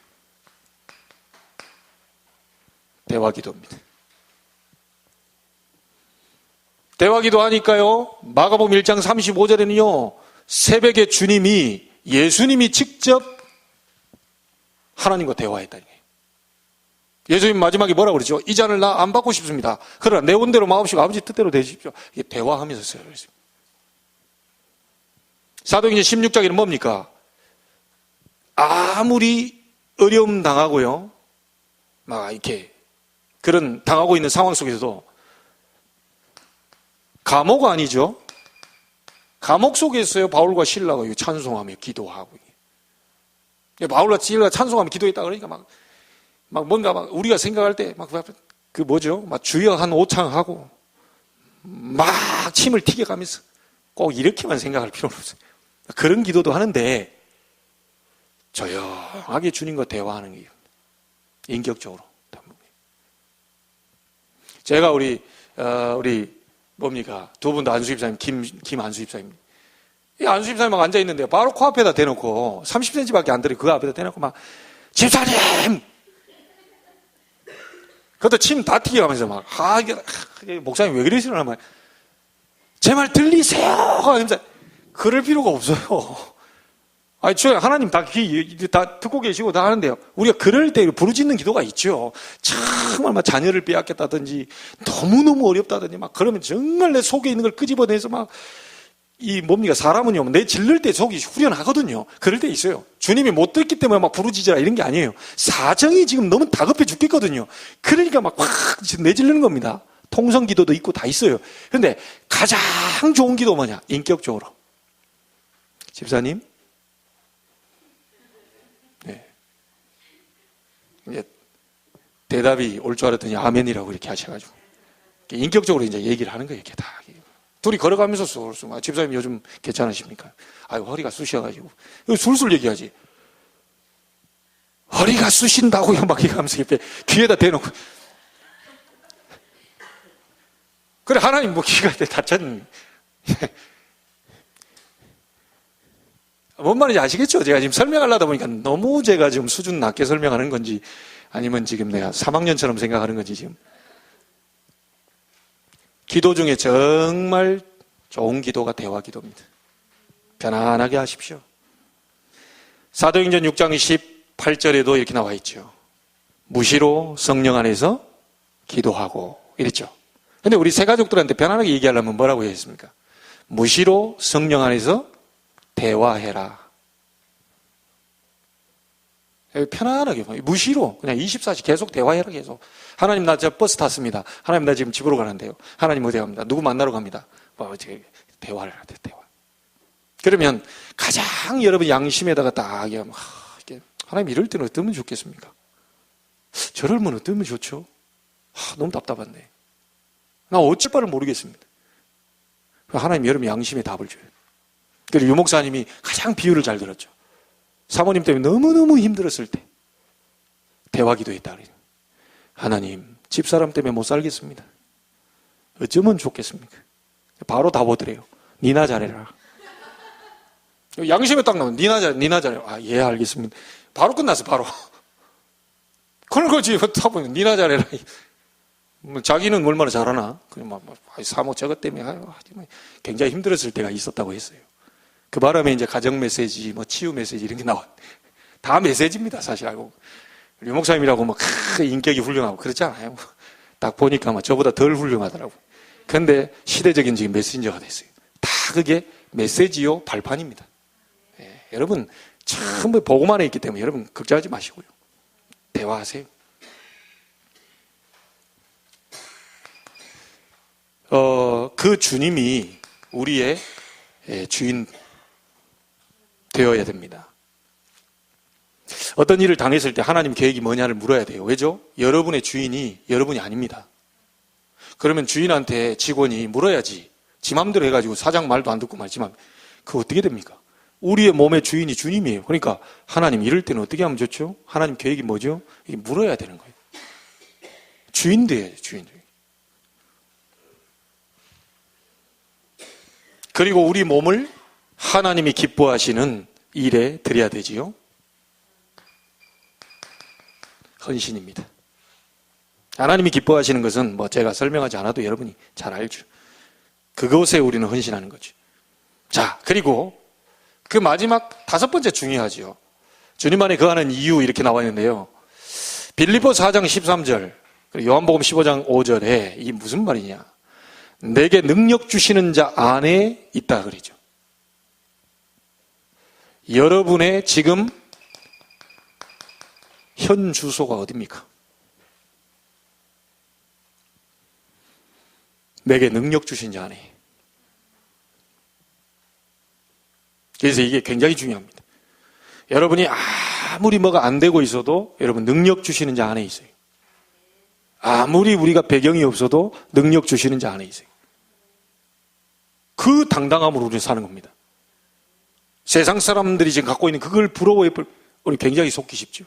대화 기도입니다. 대화 기도 하니까요. 마가복음 1장 35절에는요. 새벽에 주님이 예수님이 직접 하나님과 대화했다니. 예수님 마지막에 뭐라고 그러죠? 이 잔을 나 안 받고 싶습니다. 그러나 내 원대로 마옵시고 아버지 뜻대로 되십시오. 이게 대화하면서 써요. 사도행전 16장에는 뭡니까? 아무리 어려움 당하고요. 막 이렇게 그런 당하고 있는 상황 속에서도 감옥 아니죠? 감옥 속에서요. 바울과 실라가 찬송하며 기도하고. 바울과 실라가 찬송하며 기도했다 그러니까 막 뭔가 막 우리가 생각할 때 막 그 뭐죠? 막 주여 한 오창하고 막 침을 튀겨가면서 꼭 이렇게만 생각할 필요는 없어요. 그런 기도도 하는데 조용하게 주님과 대화하는 게 인격적으로. 제가 우리 뭡니까? 두 분 다 안수 집사님, 김안수 집사님. 이 안수 집사님 막 앉아있는데 바로 코앞에다 대놓고 30cm밖에 안 들어요. 그 앞에다 대놓고 막 집사님! 그것도 침 다 튀겨가면서 막 이게 목사님 왜 그러시나 막 제 말 들리세요? 하면서 그럴 필요가 없어요. 아니, 하나님 다 듣고 계시고 다 하는데요. 우리가 그럴 때 부르짖는 기도가 있죠. 정말 막 자녀를 빼앗겼다든지 너무너무 어렵다든지 막 그러면 정말 내 속에 있는 걸 끄집어내서 막 뭡니까? 사람은요, 내 질를 때 속이 후련하거든요. 그럴 때 있어요. 주님이 못 듣기 때문에 막 부르짖으라 이런 게 아니에요. 사정이 지금 너무 다급해 죽겠거든요. 그러니까 막 내질르는 겁니다. 통성 기도도 있고 다 있어요. 그런데 가장 좋은 기도 뭐냐? 인격적으로. 집사님? 네. 이제 대답이 올 줄 알았더니 아멘이라고 이렇게 하셔가지고. 인격적으로 이제 얘기를 하는 거예요, 이렇게 다. 둘이 걸어가면서 쏠쏠. 집사님 요즘 괜찮으십니까? 아유, 허리가 쑤셔가지고. 술술 얘기하지. 허리가 쑤신다고요? 막 얘기하면서 귀에다 대놓고. 그래, 하나님 뭐 귀가 다쳤니? 뭔 말인지 아시겠죠? 제가 지금 설명하려다 보니까 너무 제가 지금 수준 낮게 설명하는 건지 아니면 지금 내가 3학년처럼 생각하는 건지 지금. 기도 중에 정말 좋은 기도가 대화 기도입니다. 편안하게 하십시오. 사도행전 6장 28절에도 이렇게 나와 있죠. 무시로 성령 안에서 기도하고 이랬죠. 근데 우리 새 가족들한테 편안하게 얘기하려면 뭐라고 했습니까? 무시로 성령 안에서 대화해라. 편안하게 무시로 그냥 24시 계속 대화해라. 계속. 하나님 나 저 버스 탔습니다. 하나님 나 지금 집으로 가는데요. 하나님 어디 갑니다. 누구 만나러 갑니다. 대화를 하대. 대화. 그러면 가장 여러분 양심에다가 딱 하면 하나님 이럴 때는 어떠면 좋겠습니까? 저럴면 어떠면 좋죠? 너무 답답한데. 나 어쩔 바를 모르겠습니다. 하나님 여러분 양심에 답을 줘요. 그리고 유 목사님이 가장 비유를 잘 들었죠. 사모님 때문에 너무너무 힘들었을 때 대화 기도했다. 하나님, 집사람 때문에 못 살겠습니다. 어쩌면 좋겠습니까? 바로 답 오더래요. 니나 잘해라. 양심에 딱 나오면 니나 잘해라. 아, 예, 알겠습니다. 바로 끝났어, 바로. 그런 거지. 답은 니나 잘해라. 자기는 얼마나 잘하나? 그냥 사모 저것 때문에 굉장히 힘들었을 때가 있었다고 했어요. 그 바람에 이제 가정 메시지, 치유 메시지 이런 게 나와. 다 메시지입니다, 사실 알고. 류 목사님이라고 인격이 훌륭하고 그렇지 않아요. 딱 보니까 저보다 덜 훌륭하더라고요. 그런데 시대적인 지금 메신저가 됐어요. 다 그게 메시지요 발판입니다. 예, 여러분 전부 보고만 했기 때문에 여러분 걱정하지 마시고요. 대화하세요. 그 주님이 우리의 주인 되어야 됩니다. 어떤 일을 당했을 때 하나님 계획이 뭐냐를 물어야 돼요. 왜죠? 여러분의 주인이 여러분이 아닙니다. 그러면 주인한테 직원이 물어야지. 지 맘대로 해가지고 사장 말도 안 듣고 말지만 그거 어떻게 됩니까? 우리의 몸의 주인이 주님이에요. 그러니까 하나님 이럴 때는 어떻게 하면 좋죠? 하나님 계획이 뭐죠? 이게 물어야 되는 거예요. 주인 돼야죠. 주인. 그리고 우리 몸을 하나님이 기뻐하시는 일에 드려야 되지요. 헌신입니다. 하나님이 기뻐하시는 것은 제가 설명하지 않아도 여러분이 잘 알죠. 그것에 우리는 헌신하는 거죠. 자, 그리고 그 마지막 5번째 중요하죠. 주님 안에 거하는 이유 이렇게 나와 있는데요. 빌립보 4장 13절, 그리고 요한복음 15장 5절에 이게 무슨 말이냐. 내게 능력 주시는 자 안에 있다 그러죠. 여러분의 지금 현 주소가 어디입니까? 내게 능력 주신 자 안에. 그래서 이게 굉장히 중요합니다. 여러분이 아무리 뭐가 안 되고 있어도 여러분 능력 주시는 자 안에 있어요. 아무리 우리가 배경이 없어도 능력 주시는 자 안에 있어요. 그 당당함으로 우리는 사는 겁니다. 세상 사람들이 지금 갖고 있는 그걸 부러워해 우리 굉장히 속기 쉽죠.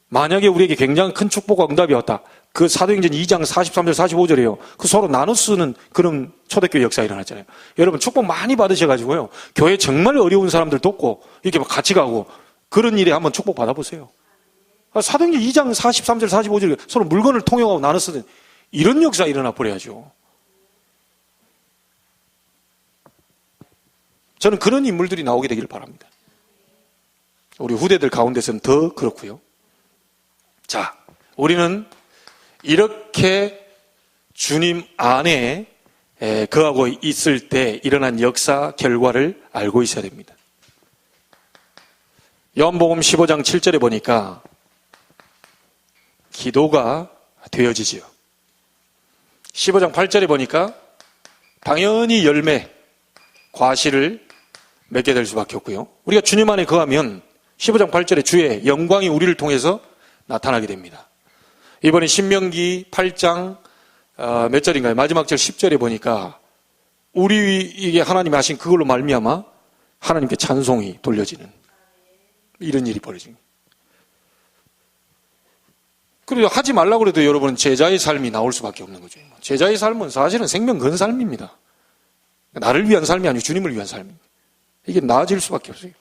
만약에 우리에게 굉장히 큰 축복과 응답이 왔다. 그 사도행전 2장 43절 45절이에요. 그 서로 나눠 쓰는 그런 초대교회 역사가 일어났잖아요. 여러분 축복 많이 받으셔가지고요. 교회 정말 어려운 사람들 돕고 이렇게 같이 가고 그런 일에 한번 축복 받아보세요. 사도행전 2장 43절 45절 서로 물건을 통용하고 나눠 쓰는 이런 역사 일어나 버려야죠. 저는 그런 인물들이 나오게 되기를 바랍니다. 우리 후대들 가운데서는 더 그렇고요. 자, 우리는 이렇게 주님 안에 거하고 있을 때 일어난 역사 결과를 알고 있어야 됩니다. 요한복음 15장 7절에 보니까 기도가 되어지지요. 15장 8절에 보니까 당연히 열매, 과실을 맺게 될 수밖에 없고요. 우리가 주님 안에 거하면 15장 8절에 주의 영광이 우리를 통해서 나타나게 됩니다. 이번에 신명기 8장 몇 절인가요? 마지막 절 10절에 보니까 우리에게 하나님이 하신 그걸로 말미암아 하나님께 찬송이 돌려지는 이런 일이 벌어집니다. 그리고 하지 말라고 해도 여러분 제자의 삶이 나올 수밖에 없는 거죠. 제자의 삶은 사실은 생명 건 삶입니다. 나를 위한 삶이 아니고 주님을 위한 삶입니다. 이게 나아질 수밖에 없어요.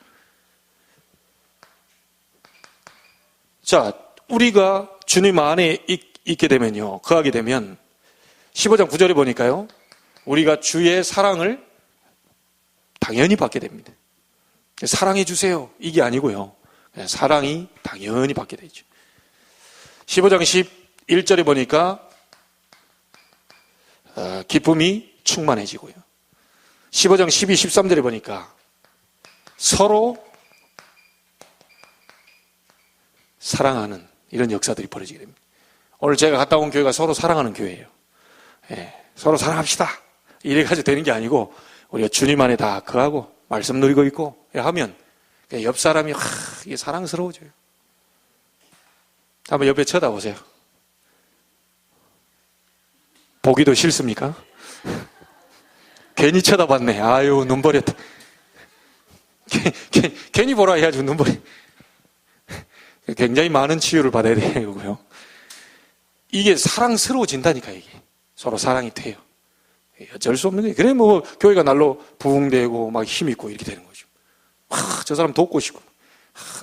자, 우리가 주님 안에 있게 되면요, 거하게 되면 15장 9절에 보니까요, 우리가 주의 사랑을 당연히 받게 됩니다. 사랑해 주세요 이게 아니고요, 사랑이 당연히 받게 되죠. 15장 11절에 보니까 기쁨이 충만해지고요. 15장 12, 13절에 보니까 서로 사랑하는 이런 역사들이 벌어지게 됩니다. 오늘 제가 갔다 온 교회가 서로 사랑하는 교회예요. 서로 사랑합시다 이래가지고 되는 게 아니고 우리가 주님 안에 다 거하고 말씀 누리고 있고 하면 옆 사람이 이게 사랑스러워져요. 한번 옆에 쳐다보세요. 보기도 싫습니까? 괜히 쳐다봤네. 아유, 눈 버렸다. 괜히 보라 해가지고 눈 버리. 굉장히 많은 치유를 받아야 되고요. 이게 사랑스러워진다니까, 이게. 서로 사랑이 돼요. 어쩔 수 없는 거예요. 그래, 뭐, 교회가 날로 부흥되고, 막 힘있고, 이렇게 되는 거죠. 저 사람 돕고 싶고,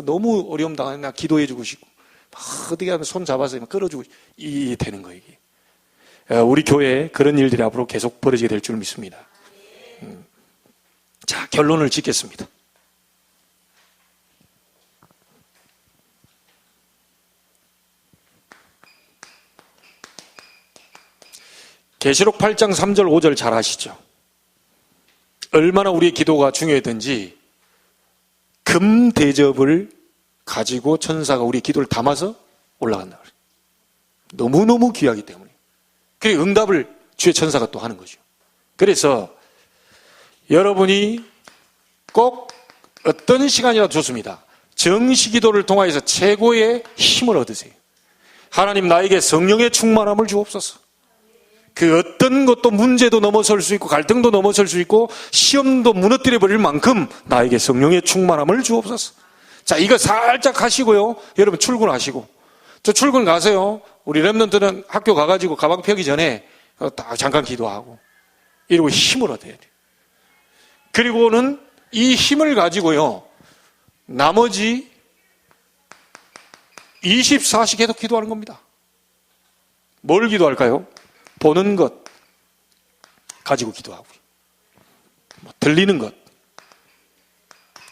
너무 어려움 당하면 나 기도해주고 싶고, 어떻게 하면 손 잡아서 끌어주고 싶고, 이게 되는 거예요, 이게. 우리 교회에 그런 일들이 앞으로 계속 벌어지게 될 줄 믿습니다. 자, 결론을 짓겠습니다. 계시록 8장 3절 5절 잘 아시죠? 얼마나 우리의 기도가 중요했던지 금 대접을 가지고 천사가 우리의 기도를 담아서 올라간다 그래요. 너무너무 귀하기 때문에. 그리고 응답을 주의 천사가 또 하는 거죠. 그래서 여러분이 꼭 어떤 시간이라도 좋습니다. 정시 기도를 통하여서 최고의 힘을 얻으세요. 하나님 나에게 성령의 충만함을 주옵소서. 그 어떤 것도 문제도 넘어설 수 있고 갈등도 넘어설 수 있고 시험도 무너뜨려 버릴 만큼 나에게 성령의 충만함을 주옵소서. 자, 이거 살짝 하시고요. 여러분 출근하시고. 저 출근 가세요. 우리 렘넌트는 학교 가가지고 가방 펴기 전에 딱 잠깐 기도하고 이러고 힘을 얻어야 돼요. 그리고는 이 힘을 가지고요. 나머지 24시 계속 기도하는 겁니다. 뭘 기도할까요? 보는 것 가지고 기도하고, 들리는 것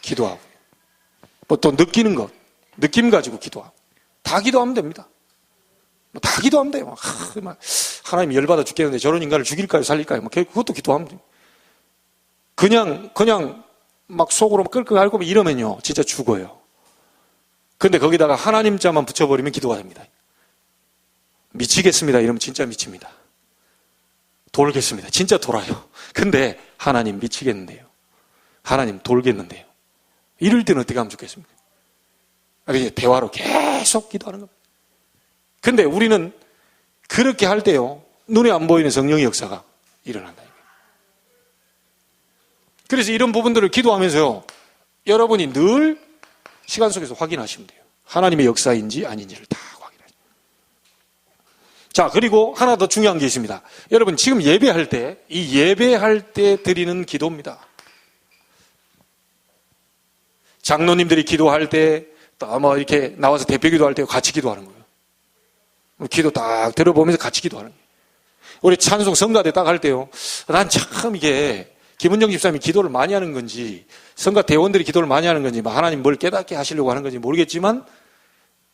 기도하고, 또 느끼는 것, 느낌 가지고 기도하고, 다 기도하면 됩니다. 다 기도하면 돼요. 하나님 열받아 죽겠는데 저런 인간을 죽일까요, 살릴까요? 그것도 기도하면 돼요. 그냥 막 속으로 끌끌 앓고 이러면요, 진짜 죽어요. 근데 거기다가 하나님 자만 붙여버리면 기도가 됩니다. 미치겠습니다. 이러면 진짜 미칩니다. 돌겠습니다. 진짜 돌아요. 근데 하나님 미치겠는데요. 하나님 돌겠는데요. 이럴 때는 어떻게 하면 좋겠습니까? 대화로 계속 기도하는 겁니다. 근데 우리는 그렇게 할 때요, 눈에 안 보이는 성령의 역사가 일어난다. 그래서 이런 부분들을 기도하면서요, 여러분이 늘 시간 속에서 확인하시면 돼요. 하나님의 역사인지 아닌지를 다 확인하시면 돼요. 자, 그리고 하나 더 중요한 게 있습니다. 여러분 지금 예배할 때, 이 예배할 때 드리는 기도입니다. 장로님들이 기도할 때, 또 아마 이렇게 나와서 대표 기도할 때 같이 기도하는 거예요. 기도 딱 들어보면서 같이 기도하는 거예요. 우리 찬송 성가대 딱 할 때요, 난 참 이게 김은정 집사님이 기도를 많이 하는 건지, 성가 대원들이 기도를 많이 하는 건지, 하나님 뭘 깨닫게 하시려고 하는 건지 모르겠지만,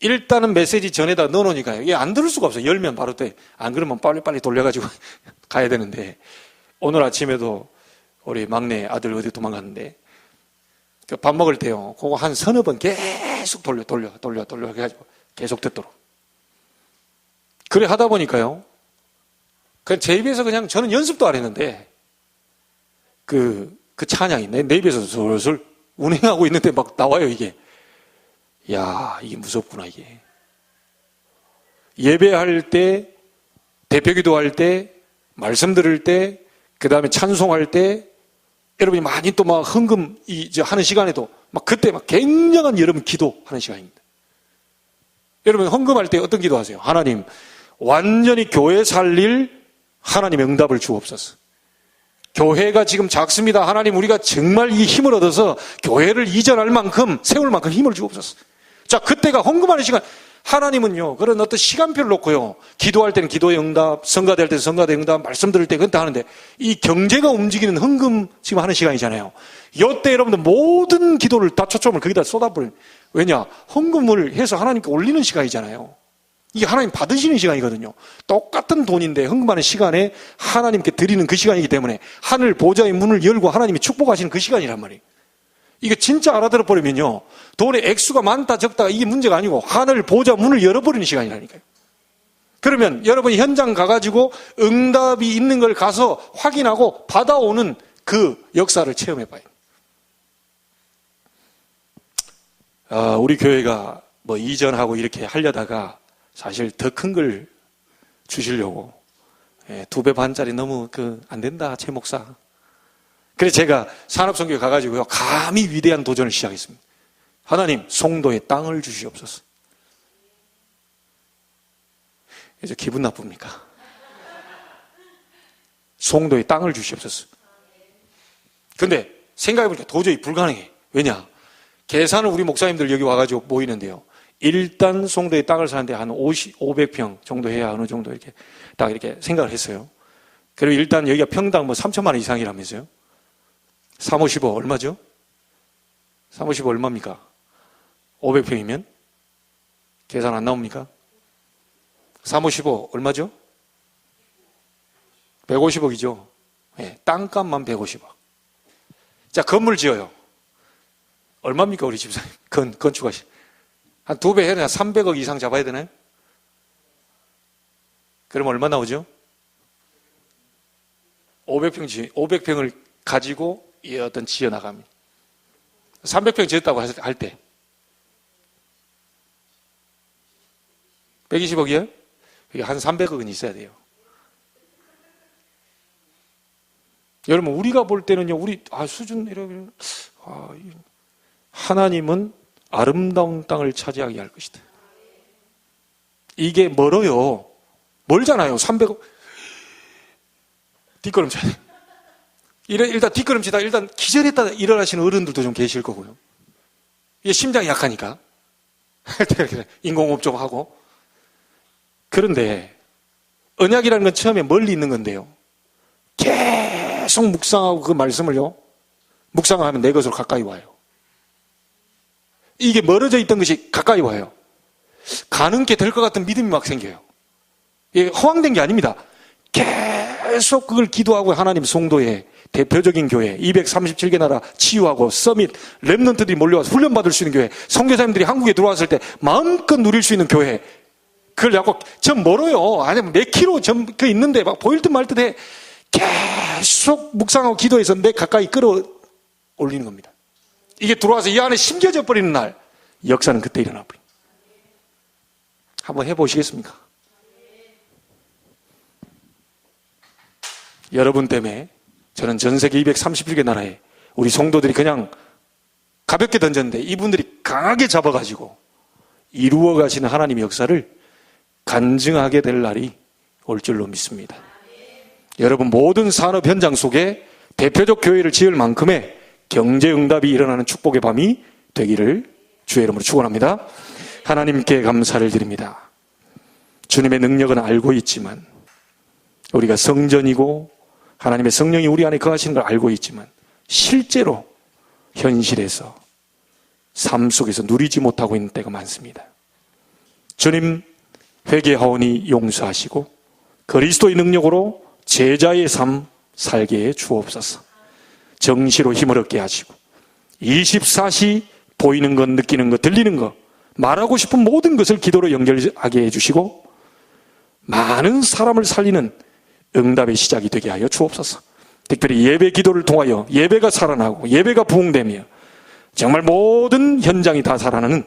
일단은 메시지 전에다 넣어놓으니까요, 이게 안 들을 수가 없어요. 열면 바로 돼. 안 그러면 빨리빨리 돌려가지고 가야 되는데, 오늘 아침에도 우리 막내 아들 어디 도망갔는데, 밥 먹을 때요, 그거 한 서너 번 계속 돌려 해가지고 계속 듣도록. 그래 하다 보니까요, 그냥 제 입에서 그냥 저는 연습도 안 했는데, 그 찬양이 내 입에서 슬슬 운행하고 있는데 막 나와요, 이게. 야, 이게 무섭구나, 이게. 예배할 때, 대표 기도할 때, 말씀 들을 때, 그 다음에 찬송할 때, 여러분이 많이 또 막 헌금 이제 하는 시간에도 막 그때 막 굉장한 여러분 기도하는 시간입니다. 여러분 헌금할 때 어떤 기도하세요? 하나님, 완전히 교회 살릴 하나님의 응답을 주옵소서. 교회가 지금 작습니다. 하나님, 우리가 정말 이 힘을 얻어서 교회를 이전할 만큼, 세울 만큼 힘을 주옵소서. 자, 그때가 헌금하는 시간. 하나님은요, 그런 어떤 시간표를 놓고요, 기도할 때는 기도의 응답, 성가될 때는 성가대 응답, 말씀 들을 때 그때 하는데, 이 경제가 움직이는 헌금 지금 하는 시간이잖아요. 이때 여러분들 모든 기도를 다 초점을 거기다 쏟아버려요. 왜냐? 헌금을 해서 하나님께 올리는 시간이잖아요. 이게 하나님 받으시는 시간이거든요. 똑같은 돈인데 헌금하는 시간에 하나님께 드리는 그 시간이기 때문에 하늘 보좌의 문을 열고 하나님이 축복하시는 그 시간이란 말이에요. 이거 진짜 알아들어 버리면요, 돈의 액수가 많다 적다가 이게 문제가 아니고 하늘 보좌 문을 열어버리는 시간이라니까요. 그러면 여러분이 현장 가가지고 응답이 있는 걸 가서 확인하고 받아오는 그 역사를 체험해봐요. 우리 교회가 뭐 이전하고 이렇게 하려다가 사실 더 큰 걸 주시려고 2배 반짜리 너무 안 된다, 최 목사. 그래서 제가 산업선교에 가가지고요, 감히 위대한 도전을 시작했습니다. 하나님, 송도에 땅을 주시옵소서. 그래서 기분 나쁩니까? 송도에 땅을 주시옵소서. 근데 생각해보니까 도저히 불가능해. 왜냐? 계산을 우리 목사님들 여기 와가지고 모이는데요. 일단 송도에 땅을 사는데 한 500평 정도 해야 어느 정도 이렇게 딱 이렇게 생각을 했어요. 그리고 일단 여기가 평당 뭐 3천만 원 이상이라면서요. 355 얼마죠? 355 얼마입니까? 500평이면? 계산 안 나옵니까? 355 얼마죠? 150억이죠. 네, 땅값만 150억. 자, 건물 지어요. 얼마입니까, 우리 집사님? 건축하시. 한 2배 해야 300억 이상 잡아야 되나요? 그럼 얼마 나오죠? 500평을 가지고 어떤 지어 나갑니다. 300평 지었다고 할 때. 120억이에요? 한 300억은 있어야 돼요. 여러분, 우리가 볼 때는요, 수준, 이러면, 하나님은 아름다운 땅을 차지하게 할 것이다. 이게 멀어요. 멀잖아요. 300억. 뒷걸음쳐야 돼. 일단 뒷걸음치다 일단 기절했다 일어나시는 어른들도 좀 계실 거고요. 이게 심장이 약하니까. 인공호흡 좀 하고. 그런데, 언약이라는 건 처음에 멀리 있는 건데요. 계속 묵상하고 그 말씀을요, 묵상하면 내 것으로 가까이 와요. 이게 멀어져 있던 것이 가까이 와요. 가는 게 될 것 같은 믿음이 막 생겨요. 이게 허황된 게 아닙니다. 계속 그걸 기도하고 하나님 송도에 대표적인 교회, 237개 나라 치유하고 서밋, 렘넌트들이 몰려와서 훈련받을 수 있는 교회, 선교사님들이 한국에 들어왔을 때 마음껏 누릴 수 있는 교회, 그걸 자꾸 전 멀어요. 아니면 몇 킬로 그 있는데 막 보일 듯 말 듯 해. 계속 묵상하고 기도해서 내 가까이 끌어올리는 겁니다. 이게 들어와서 이 안에 심겨져 버리는 날, 역사는 그때 일어나 버립니다. 한번 해보시겠습니까? 여러분 때문에 저는 전 세계 237개 나라에 우리 성도들이 그냥 가볍게 던졌는데 이분들이 강하게 잡아가지고 이루어 가시는 하나님의 역사를 간증하게 될 날이 올 줄로 믿습니다. 여러분, 모든 산업 현장 속에 대표적 교회를 지을 만큼의 경제 응답이 일어나는 축복의 밤이 되기를 주의 이름으로 축원합니다. 하나님께 감사를 드립니다. 주님의 능력은 알고 있지만, 우리가 성전이고 하나님의 성령이 우리 안에 거하시는 걸 알고 있지만, 실제로 현실에서 삶 속에서 누리지 못하고 있는 때가 많습니다. 주님, 회개하오니 용서하시고 그리스도의 능력으로 제자의 삶 살게 해 주옵소서. 정시로 힘을 얻게 하시고 24시 보이는 것, 느끼는 것, 들리는 것, 말하고 싶은 모든 것을 기도로 연결하게 해주시고 많은 사람을 살리는 응답의 시작이 되게 하여 주옵소서. 특별히 예배 기도를 통하여 예배가 살아나고 예배가 부흥되며 정말 모든 현장이 다 살아나는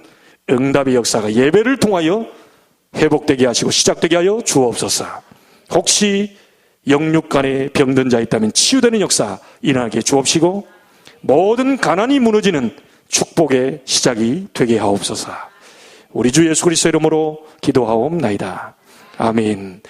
응답의 역사가 예배를 통하여 회복되게 하시고 시작되게 하여 주옵소서. 혹시 영육간에 병든 자 있다면 치유되는 역사 일어나게 주옵시고 모든 가난이 무너지는 축복의 시작이 되게 하옵소서. 우리 주 예수 그리스도 이름으로 기도하옵나이다. 아멘.